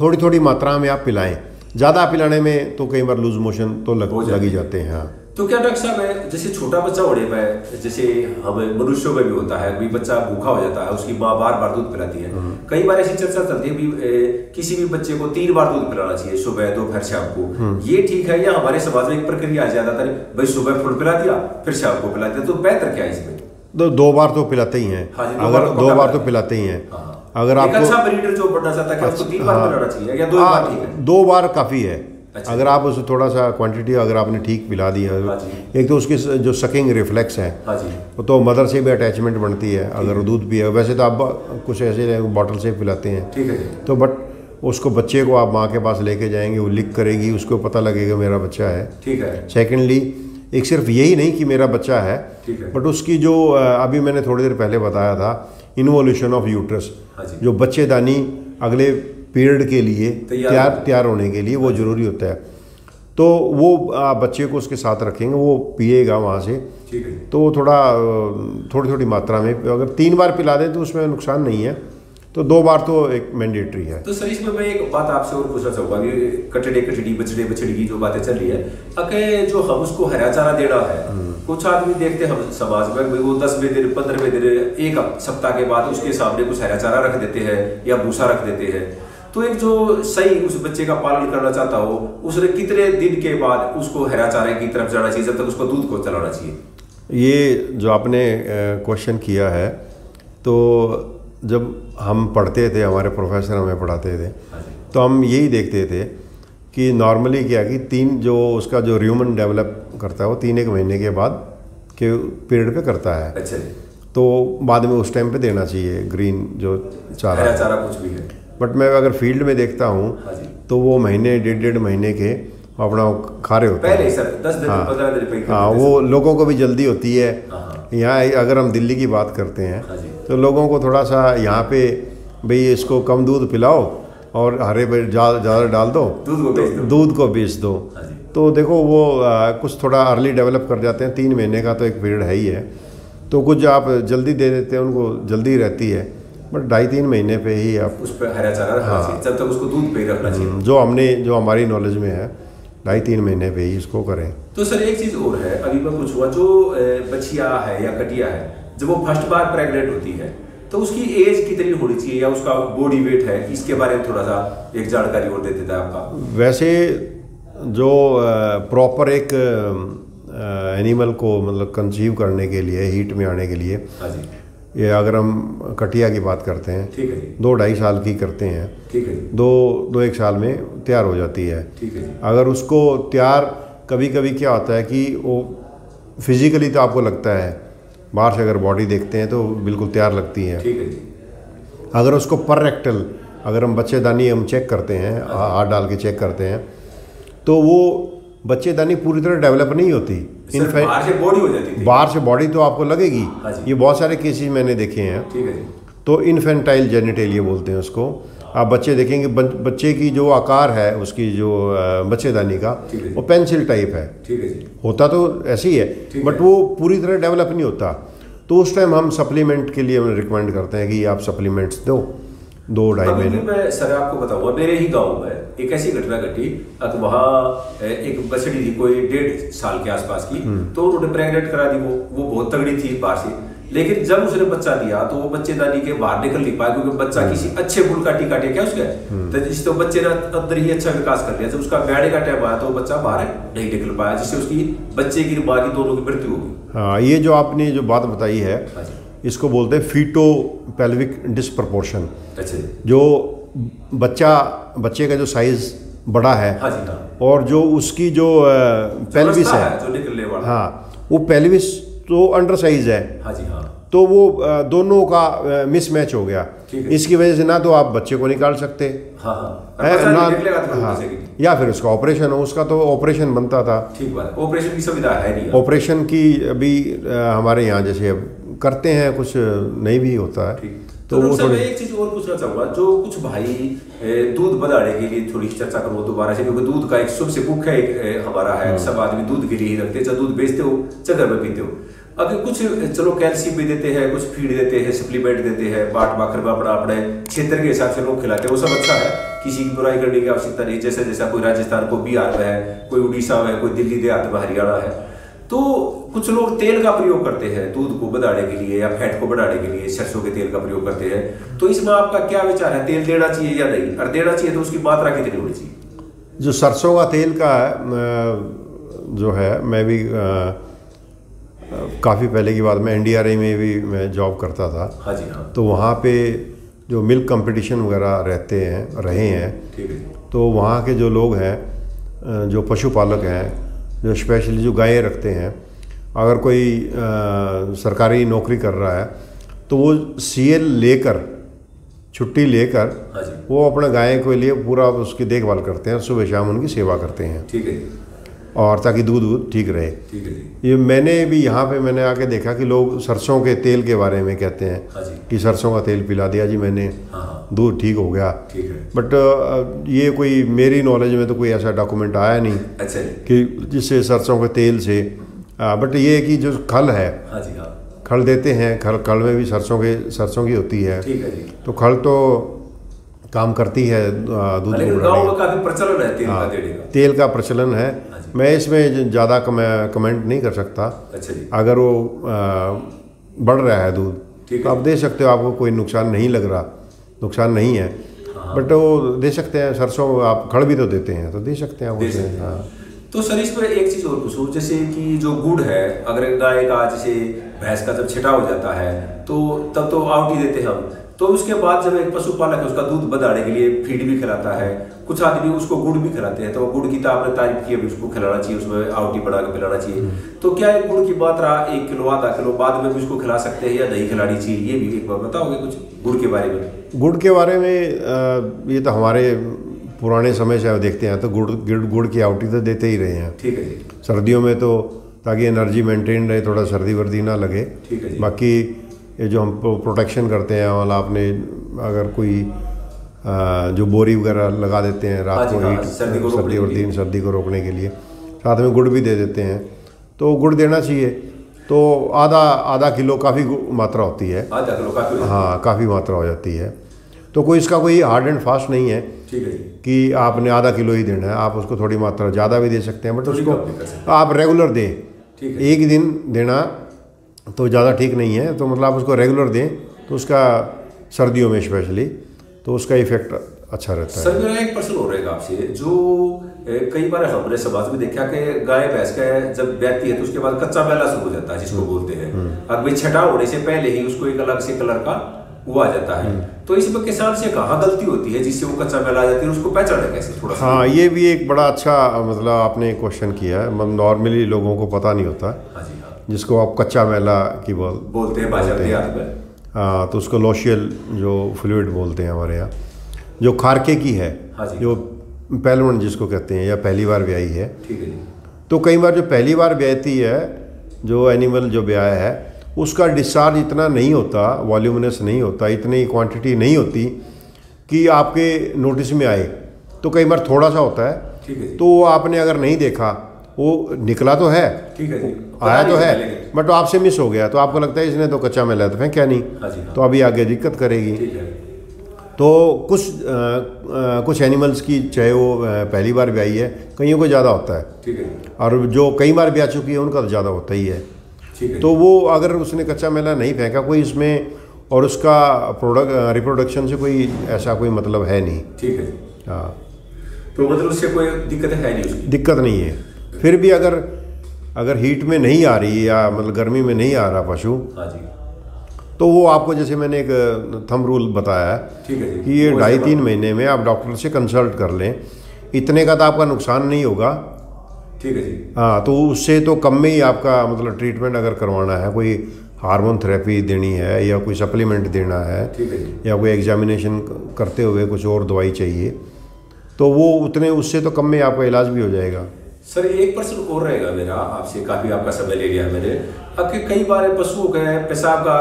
Speaker 1: थोड़ी थोड़ी मात्रा में आप पिलाएं। ज़्यादा पिलाने में तो कई बार लूज मोशन तो लग ही जाते हैं। हाँ,
Speaker 2: तो क्या डॉक्टर साहब, जैसे छोटा बच्चा होने में, जैसे हमें मनुष्यों में भी होता है, कोई बच्चा भूखा हो जाता है, उसकी माँ बार बार दूध पिलाती है, कई बार ऐसी चर्चा चलती है कि किसी भी बच्चे को 3 बार दूध पिलाना चाहिए, सुबह, दोपहर, शाम को। ये ठीक है, या हमारे समाज में एक प्रक्रिया है ज्यादातर, भाई सुबह फुल पिला दिया फिर शाम को पिला दिया, तो बेहतर क्या है इसमें?
Speaker 1: 2 बार तो पिलाते ही हैं।
Speaker 2: हाँ जी,
Speaker 1: अगर 2 बार तो पिलाते ही हैं। अगर आपको
Speaker 2: अच्छा ब्रीडर जो बढ़ना चाहता है, उसको 3 बार पिलाना चाहिए या 2 बार ठीक है?
Speaker 1: 2 बार काफ़ी है।
Speaker 2: अच्छा।
Speaker 1: अगर आप उसे थोड़ा सा क्वांटिटी अगर आपने ठीक पिला दी है, एक तो उसके जो सकिंग रिफ्लेक्स है,
Speaker 2: हाँ जी,
Speaker 1: तो मदर से भी अटैचमेंट बनती है अगर दूध पिए। वैसे तो आप कुछ ऐसे बॉटल से पिलाते हैं,
Speaker 2: ठीक है,
Speaker 1: तो बट उसको बच्चे को आप माँ के पास लेके जाएंगे, वो लिक करेगी, उसको पता लगेगा मेरा बच्चा है।
Speaker 2: ठीक है।
Speaker 1: सेकेंडली, एक सिर्फ यही नहीं कि मेरा बच्चा है,
Speaker 2: ठीक है,
Speaker 1: बट उसकी जो अभी मैंने थोड़ी देर पहले बताया था, इन्वोल्यूशन ऑफ यूट्रस, जो बच्चेदानी अगले पीरियड के लिए तैयार होने के लिए वो ज़रूरी होता है। तो वो बच्चे को उसके साथ रखेंगे, वो पिएगा वहाँ से।
Speaker 2: ठीक है।
Speaker 1: तो थोड़ी थोड़ी मात्रा में, अगर 3 बार पिला दें तो उसमें नुकसान नहीं है, तो 2 बार तो एक मैंडेटरी है।
Speaker 2: तो सर इसमें मैं एक बात आपसे और पूछना चाहूँगा कि कटड़ी बछड़े बछड़ी की जो बातें चल रही है, अगर जो हम उसको हरा चारा देना है, कुछ आदमी देखते हैं हम समाज में, वो 10वें दिन 15वें दिन 1 सप्ताह के बाद उसके सामने कुछ हरा चारा रख देते हैं या भूसा रख देते हैं। तो एक जो सही उस बच्चे का पालन करना चाहता हो, उसने कितने दिन के बाद उसको हरा चारे की तरफ जाना चाहिए, जब तक उसको दूध को चलाना चाहिए?
Speaker 1: ये जो आपने क्वेश्चन किया है, तो जब हम पढ़ते थे, हमारे प्रोफेसर हमें पढ़ाते थे, तो हम यही देखते थे कि नॉर्मली क्या है कि 3 जो उसका जो र्यूमन डेवलप करता है वो 3-1 महीने के बाद के पीरियड पे करता है।
Speaker 2: अच्छा जी।
Speaker 1: तो बाद में उस टाइम पे देना चाहिए ग्रीन जो चारा
Speaker 2: कुछ भी है।
Speaker 1: बट मैं अगर फील्ड में देखता हूँ तो वो महीने 1.5 महीने के अपना खा रहे होते हैं
Speaker 2: पहले सर 10 दिन 15 दिन पे।
Speaker 1: हाँ, वो लोगों को भी जल्दी होती है। यहाँ अगर हम दिल्ली की बात करते हैं तो लोगों को थोड़ा सा यहाँ पे भाई इसको कम दूध पिलाओ और हरे ज़्यादा डाल दो, दूध को बेच दो। तो देखो वो कुछ थोड़ा अर्ली डेवलप कर जाते हैं, 3 महीने का तो एक पीरियड है ही है। तो कुछ आप जल्दी दे देते हैं, उनको जल्दी रहती है, बट 2.5-3 महीने पे ही आप
Speaker 2: उस पर हरा चारा रखना चाहिए, जब तक उसको दूध पे रखना चाहिए।
Speaker 1: जो हमारी नॉलेज में है 2.5-3 महीने पे ही इसको करें।
Speaker 2: तो सर एक चीज़ और है, अभी मैं पूछूंगा, जो बछिया है या कटिया है जब वो फर्स्ट बार प्रेग्नेंट होती है तो उसकी एज कितनी होनी चाहिए या उसका बॉडी वेट है, इसके बारे में थोड़ा सा एक जानकारी और दे देता है आपका।
Speaker 1: वैसे जो प्रॉपर एक एनिमल को मतलब कंसीव करने के लिए, हीट में आने के लिए,
Speaker 2: हाँ जी,
Speaker 1: ये अगर हम कटिया की बात करते हैं,
Speaker 2: ठीक है जी,
Speaker 1: 2-2.5 साल की करते हैं,
Speaker 2: ठीक है,
Speaker 1: 2-1 साल में तैयार हो जाती है,
Speaker 2: ठीक है।
Speaker 1: अगर उसको तैयार कभी कभी क्या होता है कि वो फिजिकली तो आपको लगता है, बाहर से अगर बॉडी देखते हैं तो बिल्कुल तैयार लगती है,
Speaker 2: ठीक है जी।
Speaker 1: अगर उसको पर रेक्टल अगर हम बच्चेदानी हम चेक करते हैं, हाथ डाल के चेक करते हैं, तो वो बच्चेदानी पूरी तरह डेवलप नहीं होती।
Speaker 2: बाहर से बॉडी हो जाती है,
Speaker 1: बाहर से बॉडी तो आपको लगेगी।
Speaker 2: हाँ,
Speaker 1: ये बहुत सारे केसेस मैंने देखे हैं।
Speaker 2: ठीक है जी।
Speaker 1: तो इन्फेंटाइल जेनिटेलिया बोलते हैं उसको। आप बच्चे देखेंगे, बच्चे की जो आकार है उसकी जो बच्चेदानी का, वो पेंसिल टाइप है,
Speaker 2: ठीक है जी।
Speaker 1: होता तो ऐसे ही है, बट वो पूरी तरह डेवलप नहीं होता। तो उस टाइम हम सप्लीमेंट के लिए हम रिकमेंड करते हैं कि आप सप्लीमेंट्स दो 2-2.5 महीने।
Speaker 2: मैं सर आपको बताऊंगा, मेरे ही गांव में एक ऐसी घटना घटी। अब वहाँ एक बछड़ी थी कोई 1.5 साल के आसपास की, तो उन्होंने प्रेग्नेंट करा दी। वो बहुत तगड़ी थी बाहर से, लेकिन जब उसने बच्चा दिया तो वो बच्चेदानी के बाहर निकल नहीं पाया, क्योंकि बच्चा किसी अच्छे फूल काटे क्या उसके, तो जिससे बच्चे ने अंदर ही अच्छा विकास कर लिया। जब उसका ब्याने का टाइम आया तो वो बच्चा बाहर नहीं निकल पाया, जिससे उसकी बच्चे की माँ की दोनों की मृत्यु हो गई।
Speaker 1: हाँ, ये जो आपने जो बात बताई है इसको बोलते हैं फीटो पेल्विक डिस्प्रपोर्शन।
Speaker 2: अच्छा।
Speaker 1: जो बच्चे का जो साइज बड़ा है,
Speaker 2: हाँ जी, हाँ,
Speaker 1: और जो उसकी जो पेल्विस है,
Speaker 2: जो निकलने वाला,
Speaker 1: हाँ, वो पेल्विस तो अंडर साइज है।
Speaker 2: हाँ जी, हाँ,
Speaker 1: तो वो दोनों का मिसमैच हो गया। इसकी वजह से ना तो आप बच्चे को निकाल सकते,
Speaker 2: हाँ, हाँ,
Speaker 1: ना, हाँ, या फिर उसका ऑपरेशन हो। उसका तो ऑपरेशन बनता था,
Speaker 2: ठीक बात, ऑपरेशन की सुविधा है नहीं।
Speaker 1: ऑपरेशन की अभी हमारे यहाँ जैसे अब करते हैं, कुछ नहीं भी होता है।
Speaker 2: तो वो मैं एक चीज और पूछना चाहूंगा, जो कुछ भाई दूध बढ़ाने के लिए थोड़ी चर्चा करो दोबारा से, क्योंकि दूध का एक सबसे मुख्य एक हमारा है, सब आदमी दूध के लिए ही रखते हैं, चाहे दूध बेचते हो चाहे घर में पीते हो। अगर कुछ चलो कैल्शियम भी देते हैं, कुछ फीड देते हैं, सप्लीमेंट देते हैं, बाट बाखर में अपना अपने क्षेत्र के हिसाब से लोग खिलाते हैं, वो सब अच्छा है, किसी की बुराई करने की आवश्यकता नहीं। जैसे जैसा कोई राजस्थान को बिहार में है, कोई उड़ीसा में, कोई दिल्ली देहात में, हरियाणा है, तो कुछ लोग तेल का प्रयोग करते हैं दूध को बढ़ाने के लिए या फैट को बढ़ाने के लिए, सरसों के तेल का प्रयोग करते हैं। तो इसमें आपका क्या विचार है, तेल देना चाहिए या नहीं? और देना चाहिए तो उसकी मात्रा कितनी होनी चाहिए?
Speaker 1: जो सरसों का तेल का जो है, मैं भी काफ़ी पहले की बात, मैं NDRA में भी मैं जॉब करता था।
Speaker 2: हाँ जी, हाँ।
Speaker 1: तो वहाँ पे जो मिल्क कंपटीशन वगैरह रहे हैं,
Speaker 2: ठीक है।
Speaker 1: तो वहाँ के जो लोग हैं, जो पशुपालक हैं, जो स्पेशली जो गायें रखते हैं, अगर कोई सरकारी नौकरी कर रहा है तो वो CL लेकर, छुट्टी लेकर,
Speaker 2: हाँ जी,
Speaker 1: वो अपना गाय के लिए पूरा उसकी देखभाल करते हैं, सुबह शाम उनकी सेवा करते हैं,
Speaker 2: ठीक है,
Speaker 1: और ताकि दूध ठीक रहे।
Speaker 2: ठीक है जी।
Speaker 1: ये मैंने भी यहाँ पे मैंने आके देखा कि लोग सरसों के तेल के बारे में कहते हैं,
Speaker 2: हाँ जी,
Speaker 1: कि सरसों का तेल पिला दिया जी मैंने,
Speaker 2: हाँ,
Speaker 1: दूध ठीक हो गया।
Speaker 2: ठीक है।
Speaker 1: बट ये कोई मेरी नॉलेज में तो कोई ऐसा डॉक्यूमेंट आया नहीं,
Speaker 2: अच्छा,
Speaker 1: कि जिससे सरसों के तेल से, बट ये है कि जो खल है,
Speaker 2: हाँ जी, हाँ,
Speaker 1: खल देते हैं, खल में भी सरसों की होती है,
Speaker 2: ठीक है जी।
Speaker 1: तो खल तो काम करती है दूध को
Speaker 2: गाँव में काफी प्रचलन है तेल का देने का,
Speaker 1: तेल का प्रचलन है। मैं इसमें ज़्यादा कमेंट नहीं कर सकता।
Speaker 2: अच्छा जी।
Speaker 1: अगर वो बढ़ रहा है दूध, तो आप दे सकते हो, आपको कोई नुकसान नहीं लग रहा, नुकसान नहीं है, बट वो दे सकते हैं। सरसों आप खड़ भी तो देते हैं, तो दे सकते हैं आप उसे। हाँ।
Speaker 2: तो सर इसमें एक चीज और पूछूं, जैसे कि जो गुड़ है, अगर गाय का, जैसे भैंस का जब छिटा हो जाता है तो तब तो आउट ही देते हैं हम, तो उसके बाद जब एक पशुपालक है उसका दूध बढ़ाने के लिए फीड भी खिलाता है, कुछ आदमी उसको गुड़ भी खिलाते हैं। तो गुड़ की तो आपने तारीफ की, अभी उसको खिलाना चाहिए, उसमें आवटी बना के पिलाना चाहिए। तो क्या है गुड़ की मात्रा 1 किलो आधा किलो बाद में भी उसको खिला सकते हैं या नहीं खिलानी चाहिए, ये भी एक बार बताओगे कुछ गुड़ के बारे में?
Speaker 1: गुड़ के बारे में ये तो हमारे पुराने समय से देखते हैं, तो गुड़ की आवटी तो देते ही रहे हैं।
Speaker 2: ठीक है जी।
Speaker 1: सर्दियों में तो ताकि एनर्जी मेंटेन रहे, थोड़ा सर्दी वर्दी ना लगे।
Speaker 2: ठीक है जी।
Speaker 1: बाकी ये जो हम प्रोटेक्शन करते हैं वाला, आपने अगर कोई जो बोरी वगैरह लगा देते हैं रात को, हीट सर्दी को रोकने के लिए, साथ में गुड़ भी दे देते हैं, तो गुड़ देना चाहिए। तो आधा किलो काफ़ी मात्रा होती है।
Speaker 2: आधा किलो काफ़ी?
Speaker 1: हाँ, काफ़ी मात्रा हो जाती है। तो कोई इसका कोई हार्ड एंड फास्ट नहीं है।
Speaker 2: ठीक है जी।
Speaker 1: कि आपने आधा किलो ही देना है, आप उसको थोड़ी मात्रा ज़्यादा भी दे सकते हैं, बट उसको आप रेगुलर दें।
Speaker 2: ठीक है।
Speaker 1: एक ही दिन देना तो ज़्यादा ठीक नहीं है, तो मतलब आप उसको रेगुलर दें तो उसका सर्दियों में स्पेशली तो उसका इफेक्ट अच्छा रहता है।
Speaker 2: सर मेरा एक प्रश्न हो रहेगा आपसे, जो कई बार हमने समाज में देखा कि गाय भैंस का जब ब्याती है तो उसके बाद कच्चा बैला शुरू हो जाता है, जिसको बोलते हैं। अब भाई छठा होने से पहले ही उसको एक अलग से कलर का वो आ जाता है। तो इसमें किसान से कहाँ गलती होती है जिससे वो कच्चा बैला आ जाती है, उसको पहचाने कैसे थोड़ा सा?
Speaker 1: हाँ, ये भी एक बड़ा अच्छा मतलब आपने क्वेश्चन किया है। मतलब नॉर्मली लोगों को पता नहीं होता।
Speaker 2: हाँ जी, हाँ।
Speaker 1: जिसको आप कच्चा मैला की
Speaker 2: बोलते हैं भाषा में।
Speaker 1: हाँ, तो उसको लोशियल जो फ्लूइड बोलते हैं हमारे यहाँ, जो खारके की है।
Speaker 2: हाँ जी।
Speaker 1: जो पहलवन जिसको कहते हैं या पहली बार ब्याई है।
Speaker 2: ठीक है जी।
Speaker 1: तो कई बार जो पहली बार ब्याती है, जो एनिमल जो ब्याया है, उसका डिस्चार्ज इतना नहीं होता, वॉल्यूमिनस नहीं होता, इतनी क्वांटिटी नहीं होती कि आपके नोटिस में आए। तो कई बार थोड़ा सा होता है।
Speaker 2: ठीक है जी।
Speaker 1: तो आपने अगर नहीं देखा, वो निकला तो है,
Speaker 2: ठीक है जी,
Speaker 1: आया तो है, बट आपसे मिस हो गया, तो आपको लगता है इसने तो कच्चा मैला है तो फेंक क्या नहीं।
Speaker 2: हाँ जी, हाँ।
Speaker 1: तो अभी आगे दिक्कत करेगी।
Speaker 2: ठीक है।
Speaker 1: तो कुछ एनिमल्स की चाहे वो पहली बार ब्याई है, कईयों को ज़्यादा होता है।
Speaker 2: ठीक है।
Speaker 1: और जो कई बार ब्याह चुकी है उनका तो ज़्यादा होता ही है।
Speaker 2: ठीक है।
Speaker 1: तो वो अगर उसने कच्चा मैला नहीं फेंका कोई इसमें, और उसका रिप्रोडक्शन से कोई ऐसा कोई मतलब है नहीं।
Speaker 2: ठीक है।
Speaker 1: हाँ,
Speaker 2: तो मतलब उससे कोई दिक्कत है नहीं, उसकी
Speaker 1: दिक्कत नहीं है। फिर भी अगर हीट में नहीं आ रही या मतलब गर्मी में नहीं आ रहा पशु,
Speaker 2: हाँ जी,
Speaker 1: तो वो आपको, जैसे मैंने एक थंब रूल बताया है,
Speaker 2: ठीक है जी,
Speaker 1: कि ये 2.5-3 महीने में आप डॉक्टर से कंसल्ट कर लें, इतने का तो आपका नुकसान नहीं होगा।
Speaker 2: ठीक है जी।
Speaker 1: हाँ, तो उससे तो कम में ही आपका मतलब ट्रीटमेंट अगर करवाना है, कोई हार्मोन थेरेपी देनी है या कोई सप्लीमेंट देना है,
Speaker 2: ठीक है जी,
Speaker 1: या कोई एग्जामिनेशन करते हुए कुछ और दवाई चाहिए, तो वो उतने उससे तो कम में आपका इलाज भी हो जाएगा।
Speaker 2: सर एक प्रश्न और रहेगा मेरा आपसे, काफी आपका समय ले लिया मैंने। अब कि कई बार पशुओं के पेशाब का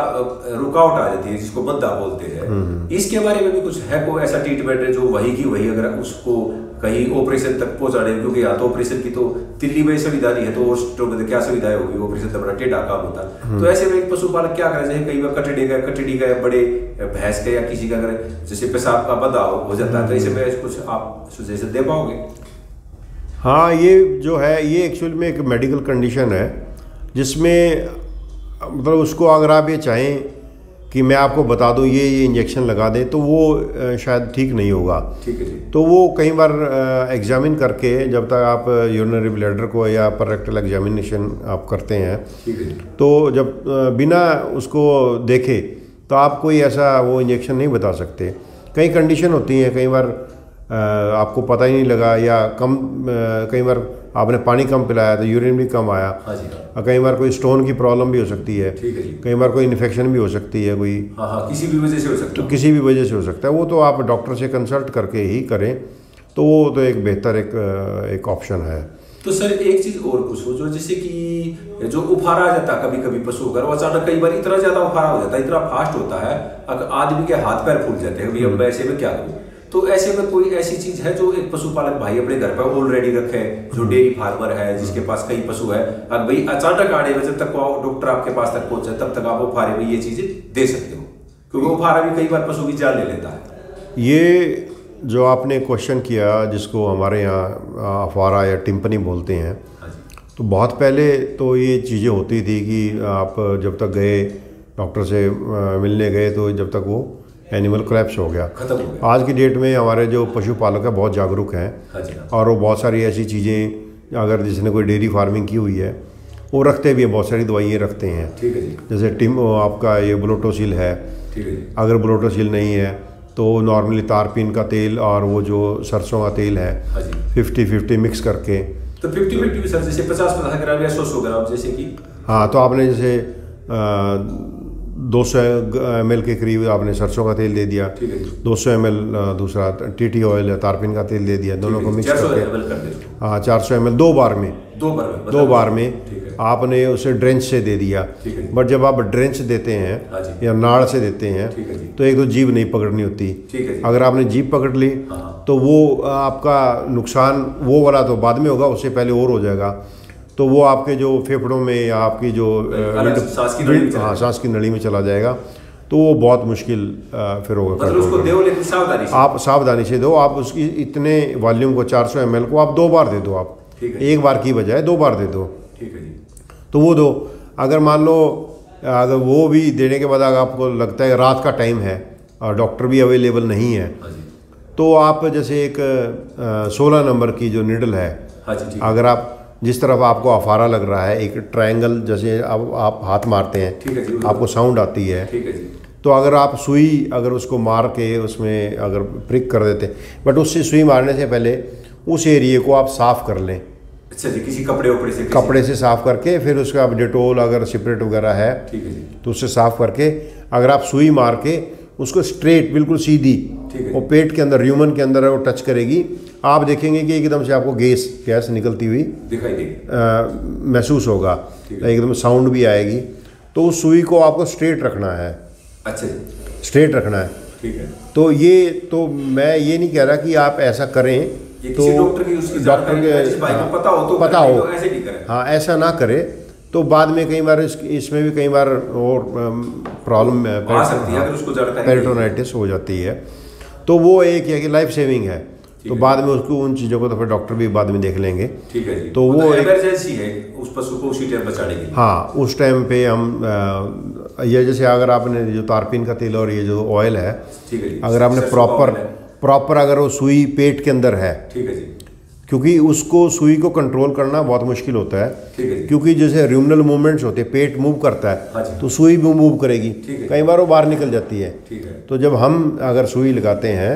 Speaker 2: रुकावट आ जाती है, जिसको बद्दा बोलते हैं, इसके बारे में भी कुछ है कोई ऐसा ट्रीटमेंट है जो वही की वही अगर उसको कहीं ऑपरेशन तक पहुंचाने, क्योंकि यहाँ तो ऑपरेशन की तो दिल्ली में सुविधा नहीं है, तो और में क्या सुविधाएं होगी, ऑपरेशन तो बड़ा टेढ़ा काम होता है। तो ऐसे में एक पशुपालक क्या करना चाहिए? कई बार कटड़ी का बड़े भैंस का या किसी का अगर जैसे पेशाब का बद्दा हो जाता है, तो ऐसे में कुछ आप सजेशन दे पाओगे?
Speaker 1: हाँ, ये जो है ये एक्चुअल में एक मेडिकल कंडीशन है, जिसमें मतलब उसको अगर आप ये चाहें कि मैं आपको बता दूं ये इंजेक्शन लगा दें, तो वो शायद ठीक नहीं होगा।
Speaker 2: ठीक है जी।
Speaker 1: तो वो कई बार एग्जामिन करके, जब तक आप यूरिनरी ब्लैडर को या अपर रेक्टल एग्जामिनेशन आप करते हैं,
Speaker 2: ठीक है,
Speaker 1: तो जब बिना उसको देखे तो आप कोई ऐसा वो इंजेक्शन नहीं बता सकते। कई कंडीशन होती हैं, कई बार आपको पता ही नहीं लगा, या कई बार आपने पानी कम पिलाया तो यूरिन भी कम आया।
Speaker 2: हाँ जी, हाँ।
Speaker 1: कई बार कोई स्टोन की प्रॉब्लम भी हो सकती है।
Speaker 2: ठीक है जी।
Speaker 1: कई बार कोई इन्फेक्शन भी हो सकती है कोई।
Speaker 2: हाँ हाँ, किसी भी वजह से हो सकता है।
Speaker 1: तो किसी भी वजह से हो सकता है, वो तो आप डॉक्टर से कंसल्ट करके ही करें, तो वो तो एक बेहतर एक ऑप्शन है।
Speaker 2: तो सर एक चीज और पूछो, जो जैसे कि जो उफारा आ जाता है कभी कभी पशु अगर अचानक कई बार इतना ज्यादा उफारा हो जाता है, इतना फास्ट होता है, अगर आदमी के हाथ पैर फूल जाते हैं, अब ऐसे में क्या करूँ? तो ऐसे में कोई ऐसी चीज है जो एक पशुपालक भाई अपने घर पर ऑलरेडी रखे, जो डेयरी फार्मर है जिसके पास कई पशु है, अगर भाई अचानक आने में जब तक डॉक्टर आपके पास तक पहुंचे तब तक आप उफारे में ये चीजें दे सकते हो, क्योंकि उफारा भी कई बार पशु की जान ले लेता है।
Speaker 1: ये जो आपने क्वेश्चन किया, जिसको हमारे यहाँ अफवारा या टिम्पनी बोलते हैं, तो बहुत पहले तो ये चीज़ें होती थी कि आप जब तक गए डॉक्टर से मिलने गए, तो जब तक वो एनिमल कोलैप्स हो गया,
Speaker 2: खत्म हो गया।
Speaker 1: आज की डेट में हमारे जो पशुपालक है बहुत जागरूक हैं, और वो बहुत सारी ऐसी चीज़ें, अगर जिसने कोई डेयरी फार्मिंग की हुई है वो रखते भी है, बहुत सारी दवाइयाँ रखते हैं।
Speaker 2: ठीक है जी।
Speaker 1: जैसे आपका ये ब्लोटोसिल है।
Speaker 2: ठीक है जी।
Speaker 1: अगर ब्लोटोसिल नहीं है तो नॉर्मली तारपीन का तेल और वो जो सरसों का तेल है,
Speaker 2: हाँ जी,
Speaker 1: 50-50 मिक्स करके।
Speaker 2: तो 50-50 भी सर, जैसे 50 ग्राम या 100 ग्राम जैसे कि?
Speaker 1: हाँ, तो आपने जैसे 200 ml के करीब आपने सरसों का तेल दे दिया,
Speaker 2: ठीक है जी।
Speaker 1: 200 ml दूसरा TT ऑयल या तारपीन का तेल दे दिया, दोनों को मिक्स
Speaker 2: 400
Speaker 1: करके।
Speaker 2: ml कर दे।
Speaker 1: हाँ, 400 ml 2 बार में,
Speaker 2: दो बार में,
Speaker 1: दो बार में
Speaker 2: ठीक है।
Speaker 1: आपने उसे ड्रेंच से दे दिया।
Speaker 2: ठीक है।
Speaker 1: बट जब आप ड्रेंच देते
Speaker 2: हाँ
Speaker 1: हैं
Speaker 2: जी।
Speaker 1: या नाड़ से देते हैं
Speaker 2: ठीक है जी।
Speaker 1: तो एक तो जीभ नहीं पकड़नी होती।
Speaker 2: ठीक है जी।
Speaker 1: अगर आपने जीभ पकड़ ली
Speaker 2: हाँ।
Speaker 1: तो वो आपका नुकसान वो वाला तो बाद में होगा, उससे पहले और हो जाएगा। तो वो आपके जो फेफड़ों में या आपकी जो सांस की नली में चला जाएगा, तो वो बहुत मुश्किल फिर होगा।
Speaker 2: मतलब उसको दो, लेकिन सावधानी से।
Speaker 1: आप सावधानी से दो। आप उसकी इतने वॉल्यूम को 400 ml को आप 2 बार दे दो। आप एक बार की बजाय 2 बार दे दो।
Speaker 2: ठीक है जी।
Speaker 1: तो वो दो। अगर मान लो अगर वो भी देने के बाद अगर आपको लगता है रात का टाइम है और डॉक्टर भी अवेलेबल नहीं है, तो आप जैसे एक 16 नंबर की जो निडल है, अगर आप जिस तरफ आपको अफारा लग रहा है, एक ट्रायंगल जैसे आप हाथ मारते हैं,
Speaker 2: ठीक है जी,
Speaker 1: आपको साउंड आती है,
Speaker 2: ठीक है जी।
Speaker 1: तो अगर आप सुई अगर उसको मार के उसमें अगर प्रिक कर देते, बट उससे सुई मारने से पहले उस एरिए को आप साफ़ कर लें।
Speaker 2: अच्छा जी, किसी कपड़े से
Speaker 1: साफ़ करके फिर उसका आप डेटोल अगर सिपरेट वगैरह है,
Speaker 2: ठीक है जी,
Speaker 1: तो उससे साफ़ करके अगर आप सुई मार के उसको स्ट्रेट बिल्कुल सीधी वो पेट के अंदर र्यूमन के अंदर वो टच करेगी, आप देखेंगे कि एकदम से आपको गैस निकलती हुई
Speaker 2: दिखाई देगी,
Speaker 1: महसूस होगा, एकदम साउंड भी आएगी। तो उस सुई को आपको स्ट्रेट रखना है।
Speaker 2: अच्छा,
Speaker 1: स्ट्रेट रखना है,
Speaker 2: ठीक है।
Speaker 1: तो ये तो मैं ये नहीं कह रहा कि आप ऐसा करें,
Speaker 2: तो डॉक्टर के पता हो तो ऐसे नहीं करें।
Speaker 1: हाँ, ऐसा ना करे तो बाद में कई बार इसमें भी कई बार और प्रॉब्लम
Speaker 2: आ सकती है, अगर उसको जानकारी
Speaker 1: पेरिटोनाइटिस हो जाती है। तो वो एक है कि लाइफ सेविंग है, तो बाद में उसको उन चीज़ों को तो फिर डॉक्टर भी बाद में देख लेंगे।
Speaker 2: ठीक है जी।
Speaker 1: तो वो
Speaker 2: इमरजेंसी है उस पशु को उसी टाइम बचाने के लिए।
Speaker 1: हाँ, उस टाइम पे हम ये जैसे अगर आपने जो तारपीन का तेल और ये जो ऑयल है,
Speaker 2: ठीक है जी,
Speaker 1: अगर आपने प्रॉपर अगर वो सुई पेट के अंदर है, ठीक है जी, क्योंकि उसको सुई को कंट्रोल करना बहुत मुश्किल होता है,
Speaker 2: ठीक है,
Speaker 1: क्योंकि जैसे र्यूमनल मूवमेंट्स होते हैं, पेट मूव करता है, तो सुई भी मूव करेगी, कई बार वो बाहर निकल जाती है। तो जब हम अगर सुई लगाते हैं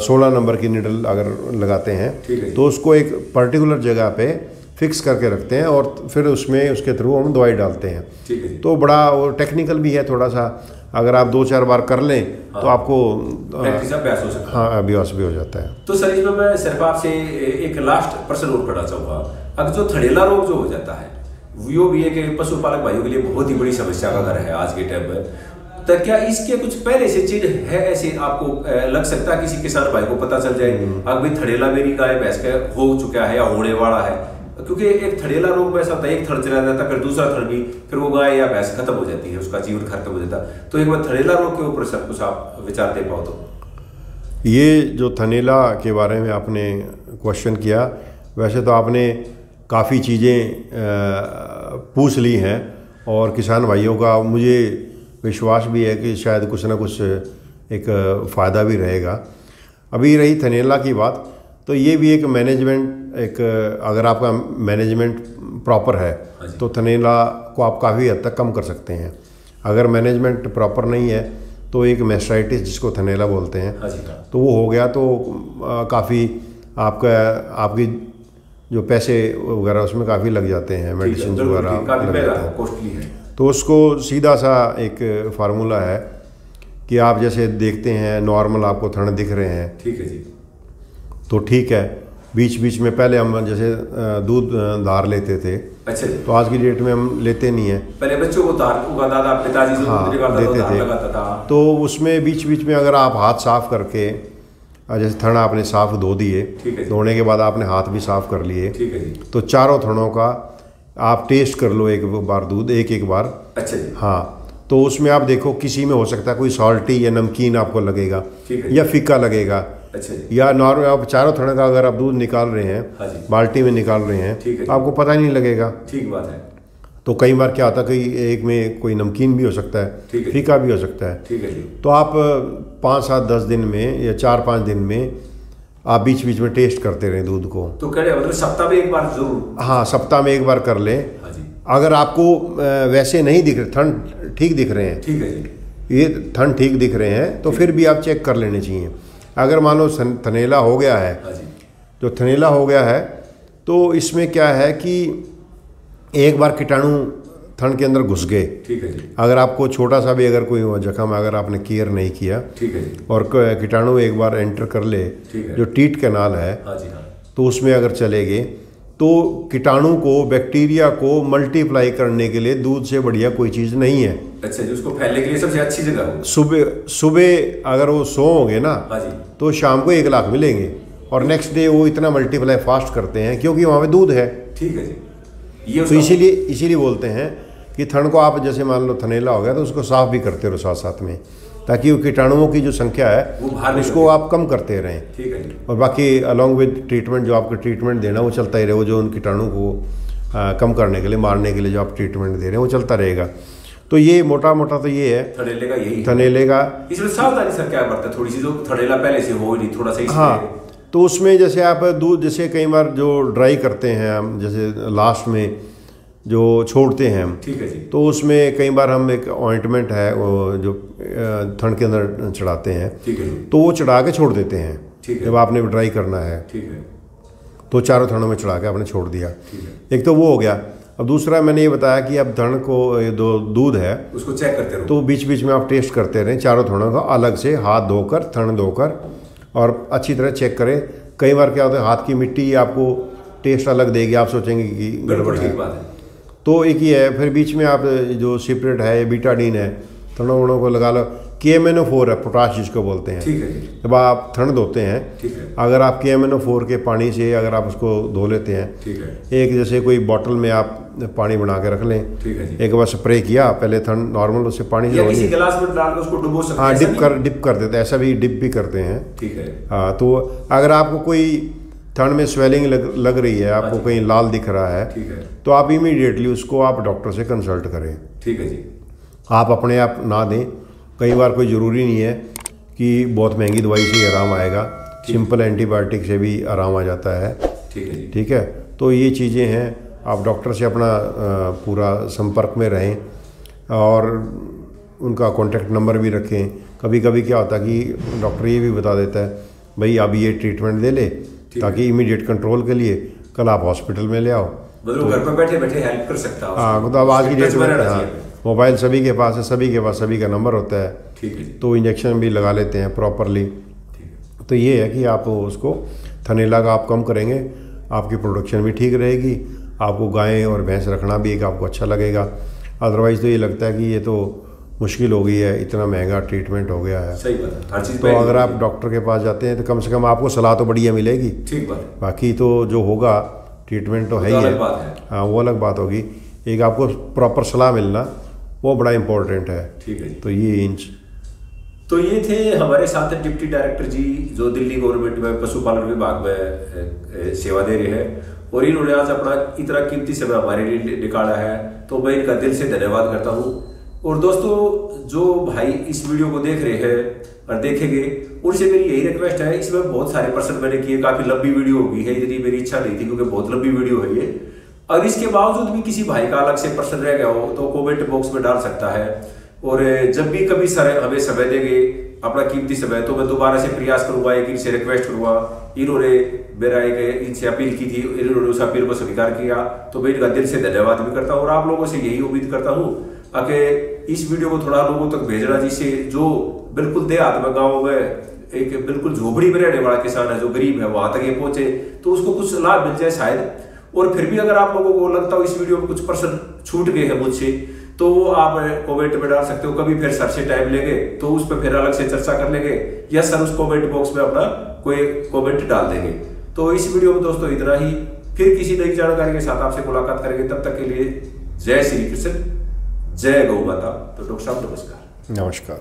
Speaker 1: 16 नंबर की निडल अगर लगाते हैं, तो उसको एक पर्टिकुलर जगह पे फिक्स करके रखते हैं और फिर उसमें उसके थ्रू हम दवाई डालते हैं। तो बड़ा वो टेक्निकल भी है थोड़ा सा, अगर आप 2-4 बार कर लें तो आपको
Speaker 2: अभ्यास हो सकता है।
Speaker 1: हाँ, अभ्यास भी हो जाता है।
Speaker 2: तो सर, इसमें मैं सिर्फ आपसे एक लास्ट प्रश्न और करना चाहूँगा। अगर जो थड़ेला रोग जो हो जाता है, वो भी एक पशुपालक भाइयों के लिए बहुत ही बड़ी समस्या का घर है आज के टाइम में, तो क्या इसके कुछ पहले से चीज है ऐसे आपको लग सकता है किसी किसान भाई को पता चल जाए अगर भाई थड़ेला मेरी गाय भैंस का हो चुका है या होने वाला है? क्योंकि एक थड़ेला रोग में ऐसा होता है, एक थड़ चला जाता है, फिर दूसरा थड़ भी, फिर वो गाय या भैंस खत्म हो जाती है, उसका जीवन खत्म हो जाता है। तो एक बार थड़ेला रोग के ऊपर सब कुछ आप विचार दे पाओ तो।
Speaker 1: ये जो थनेला के बारे में आपने क्वेश्चन किया, वैसे तो आपने काफ़ी चीज़ें पूछ ली हैं और किसान भाइयों का मुझे विश्वास भी है कि शायद कुछ ना कुछ एक फ़ायदा भी रहेगा। अभी रही थनेला की बात, तो ये भी एक मैनेजमेंट, एक अगर आपका मैनेजमेंट प्रॉपर है तो थनेला को आप काफ़ी हद तक कम कर सकते हैं। अगर मैनेजमेंट प्रॉपर नहीं है तो एक मैस्टाइटिस जिसको थनेला बोलते हैं, तो वो हो गया तो काफ़ी आपकी जो पैसे वगैरह उसमें काफ़ी लग जाते हैं, मेडिसिन वगैरह लग जाते हैं। तो उसको सीधा सा एक फार्मूला है कि आप जैसे देखते हैं नॉर्मल आपको थड़ दिख रहे हैं,
Speaker 2: ठीक है जी,
Speaker 1: तो ठीक है, बीच बीच में पहले हम जैसे दूध धार लेते थे,
Speaker 2: अच्छा,
Speaker 1: तो आज की डेट में हम लेते नहीं हैं।
Speaker 2: पहले बच्चों को धार दादा पिताजी से
Speaker 1: हाँ, देते थे। तो उसमें बीच बीच में अगर आप हाथ साफ करके, जैसे थड़ आपने साफ धो दिए, धोने के बाद आपने हाथ भी साफ कर लिए,
Speaker 2: ठीक है जी,
Speaker 1: तो चारों थड़ों का आप टेस्ट कर लो एक बार दूध, एक बार।
Speaker 2: अच्छा जी।
Speaker 1: हाँ, तो उसमें आप देखो किसी में हो सकता है कोई सॉल्टी या नमकीन आपको लगेगा या फीका लगेगा।
Speaker 2: अच्छा जी।
Speaker 1: या नॉर्मल आप चारों थड़े का अगर आप दूध निकाल रहे हैं, बाल्टी में निकाल रहे हैं, तो आपको पता ही नहीं लगेगा।
Speaker 2: ठीक बात है।
Speaker 1: तो कई बार क्या होता है कि एक में कोई नमकीन भी हो सकता है, फीका भी हो सकता है।
Speaker 2: ठीक है जी।
Speaker 1: तो आप 5-7-10 दिन में या 4-5 दिन में आप बीच बीच में टेस्ट करते रहें दूध को।
Speaker 2: तो मतलब सप्ताह में एक बार जरूर?
Speaker 1: हाँ, सप्ताह में एक बार कर लें। अगर आपको वैसे नहीं दिख रहे, थन ठीक दिख रहे हैं,
Speaker 2: ठीक है जी,
Speaker 1: ये थन ठीक दिख रहे हैं, तो फिर भी आप चेक कर लेने चाहिए। अगर मान लो थनेला हो गया है,
Speaker 2: हाँ जी,
Speaker 1: जो थनेला हो गया है तो इसमें क्या है कि एक बार कीटाणु थन के अंदर घुस गए,
Speaker 2: ठीक है जी,
Speaker 1: अगर आपको छोटा सा भी अगर कोई जख्म अगर आपने केयर नहीं किया
Speaker 2: ठीक है जी,
Speaker 1: और कीटाणु एक बार एंटर कर ले,
Speaker 2: ठीक है,
Speaker 1: जो टीट कैनाल है,
Speaker 2: हाँ जी, हाँ,
Speaker 1: तो उसमें अगर चले गए तो कीटाणु को, बैक्टीरिया को मल्टीप्लाई करने के लिए दूध से बढ़िया कोई चीज़ नहीं है।
Speaker 2: अच्छा जी, उसको फैलने के लिए सबसे अच्छी जगह हो।
Speaker 1: सुबह अगर वो 100 होंगे ना,
Speaker 2: हाँ जी,
Speaker 1: तो शाम को 1 लाख मिलेंगे, और नेक्स्ट डे वो इतना मल्टीप्लाई फास्ट करते हैं क्योंकि वहाँ पे दूध है।
Speaker 2: ठीक है जी, ये
Speaker 1: तो इसीलिए बोलते हैं कि थन को आप जैसे मान लो थनेला हो गया तो उसको साफ भी करते रहो साथ साथ में, ताकि वो कीटाणुओं की जो संख्या है उसको आप कम करते रहें।
Speaker 2: ठीक है जी,
Speaker 1: और बाकी अलॉन्ग विद ट्रीटमेंट, जो आपका ट्रीटमेंट देना वो चलता ही रहे, वो जो उन कीटाणु को कम करने के लिए, मारने के लिए जो आप ट्रीटमेंट दे रहे हैं वो चलता रहेगा। तो ये मोटा मोटा तो ये है
Speaker 2: थनेले का, यही
Speaker 1: थनेले का।
Speaker 2: इसमें सावधानी सर क्या बरता, थोड़ी सी जो थनेला पहले से हो नहीं, थोड़ा सा
Speaker 1: हाँ, तो उसमें जैसे आप दूध, जैसे कई बार जो ड्राई करते हैं हम, जैसे लास्ट में जो छोड़ते हैं हम,
Speaker 2: ठीक है जी,
Speaker 1: तो उसमें कई बार हम एक ऑइंटमेंट है वो जो थन के अंदर चढ़ाते हैं,
Speaker 2: ठीक है जी,
Speaker 1: तो वो चढ़ा के छोड़ देते हैं।
Speaker 2: ठीक है,
Speaker 1: जब आपने ड्राई करना है
Speaker 2: ठीक है,
Speaker 1: तो चारों थनों में चढ़ा के आपने छोड़ दिया।
Speaker 2: ठीक है,
Speaker 1: एक तो वो हो गया। अब दूसरा मैंने ये बताया कि अब थन को ये दो दूध है
Speaker 2: उसको चेक करते रहो,
Speaker 1: तो बीच बीच में आप टेस्ट करते रहें, चारों थनों का अलग से हाथ धोकर, थन धोकर, और अच्छी तरह चेक करें। कई बार क्या होता है, हाथ की मिट्टी आपको टेस्ट अलग देगी, आप सोचेंगे कि गड़बड़
Speaker 2: ठीक
Speaker 1: है।
Speaker 2: बात है।
Speaker 1: तो एक ये है, फिर बीच में आप जो सिपरेट है, बीटाडीन है, थनों वनों को लगा लो। KMNO4 है, पोटाश जिसको बोलते हैं।
Speaker 2: ठीक है जी,
Speaker 1: जब आप थन धोते हैं,
Speaker 2: ठीक है,
Speaker 1: अगर आप KMNO4 के पानी से अगर आप उसको धो लेते हैं,
Speaker 2: ठीक है,
Speaker 1: एक जैसे कोई बॉटल में आप पानी बना के रख लें,
Speaker 2: ठीक है जी,
Speaker 1: एक बार स्प्रे किया, पहले थन नॉर्मल उससे पानी से
Speaker 2: या
Speaker 1: धो
Speaker 2: किसी
Speaker 1: लिया।
Speaker 2: गिलास में डाल के उसको डुबो सकते
Speaker 1: हाँ,
Speaker 2: हैं, ऐसा नहीं?
Speaker 1: डिप कर देते हैं, ऐसा भी डिप भी करते हैं।
Speaker 2: ठीक है,
Speaker 1: हाँ, तो अगर आपको कोई थन में स्वेलिंग लग रही है, आपको
Speaker 2: हाँ
Speaker 1: कहीं लाल दिख रहा है,
Speaker 2: ठीक है,
Speaker 1: तो आप इमीडिएटली उसको आप डॉक्टर से कंसल्ट करें।
Speaker 2: ठीक है जी,
Speaker 1: आप अपने आप ना दें। कई बार कोई ज़रूरी नहीं है कि बहुत महंगी दवाई से ही आराम आएगा, सिंपल एंटीबायोटिक से भी आराम आ जाता है।
Speaker 2: ठीक है जी,
Speaker 1: ठीक है, तो ये चीज़ें हैं। आप डॉक्टर से अपना पूरा संपर्क में रहें और उनका कॉन्टैक्ट नंबर भी रखें। कभी कभी क्या होता है कि डॉक्टर ये भी बता देता है, भाई अब ये ट्रीटमेंट दे ले, ताकि इमीडिएट कंट्रोल के लिए कल आप हॉस्पिटल में ले आओ।
Speaker 2: मतलब घर पर बैठे बैठे हेल्प कर सकता है।
Speaker 1: हाँ, तो अब आज की डेट में हाँ,
Speaker 2: ठीक
Speaker 1: मोबाइल सभी के पास है, सभी के पास सभी का नंबर होता है,
Speaker 2: है जी,
Speaker 1: तो इंजेक्शन भी लगा लेते हैं प्रॉपरली।
Speaker 2: ठीक है,
Speaker 1: तो ये है कि आप उसको थनेला का आप कम करेंगे, आपकी प्रोडक्शन भी ठीक रहेगी, आपको गाय और भैंस रखना भी एक आपको अच्छा लगेगा। अदरवाइज़ तो ये लगता है कि ये तो मुश्किल हो गई है, इतना महंगा ट्रीटमेंट हो गया है।
Speaker 2: सही बात है, हर चीज़
Speaker 1: तो अगर आप डॉक्टर के पास जाते हैं तो कम से कम आपको सलाह तो बढ़िया मिलेगी।
Speaker 2: ठीक बात है,
Speaker 1: बाकी तो जो होगा ट्रीटमेंट तो है ही
Speaker 2: अलग
Speaker 1: है।
Speaker 2: बात है।
Speaker 1: हाँ, वो अलग बात होगी। एक आपको प्रॉपर सलाह मिलना वो बड़ा इम्पोर्टेंट है।
Speaker 2: ठीक है जी।
Speaker 1: तो ये इंच
Speaker 2: तो ये थे हमारे साथ डिप्टी डायरेक्टर जी, जो दिल्ली गवर्नमेंट में पशुपालन विभाग में सेवा दे रहे हैं, और इन्होंने आज अपना इतना कीमती समय हमारे लिए निकाला है, तो मैं इनका दिल से धन्यवाद करता हूँ। और दोस्तों, जो भाई इस वीडियो को देख रहे हैं और देखेंगे, उनसे मेरी यही रिक्वेस्ट है, इसमें बहुत सारे प्रश्न मैंने किए, काफी लंबी वीडियो होगी है, इतनी मेरी इच्छा नहीं थी क्योंकि बहुत लंबी वीडियो है ये। और इसके बावजूद भी किसी भाई का अलग से प्रश्न रह गया हो तो कमेंट बॉक्स में डाल सकता है, और जब भी कभी सर हमें समय देंगे, अपना कीमती समय, तो मैं दोबारा से प्रयास करूंगा, एक इनसे रिक्वेस्ट करूंगा। इन्होंने मेरा एक इनसे अपील की थी, इन्होंने उस अपील को स्वीकार किया, तो मैं इनका दिल से धन्यवाद भी करता हूँ। और आप लोगों से यही उम्मीद करता हूँ कि इस वीडियो को थोड़ा लोगों तक भेजना, जिससे जो बिल्कुल देहात में, गाँव में एक बिल्कुल झोपड़ी में रहने वाला किसान है, जो गरीब है, वहां तक ये पहुंचे, तो उसको कुछ लाभ मिल जाए शायद। और फिर भी अगर आप लोगों को लगता हो इस वीडियो में कुछ प्रश्न छूट गए हैं मुझसे, तो आप कमेंट में डाल सकते हो। कभी फिर सर से टाइम लेंगे तो उस पर फिर अलग से चर्चा कर लेंगे, या सर उस कमेंट बॉक्स में अपना कोई कमेंट डाल देंगे। तो इस वीडियो में दोस्तों इतना ही, फिर किसी नई जानकारी के साथ आपसे मुलाकात करेंगे। तब तक के लिए जय श्री कृष्ण, जय गौ माता। तो डॉक्टर साहब नमस्कार।
Speaker 1: नमस्कार।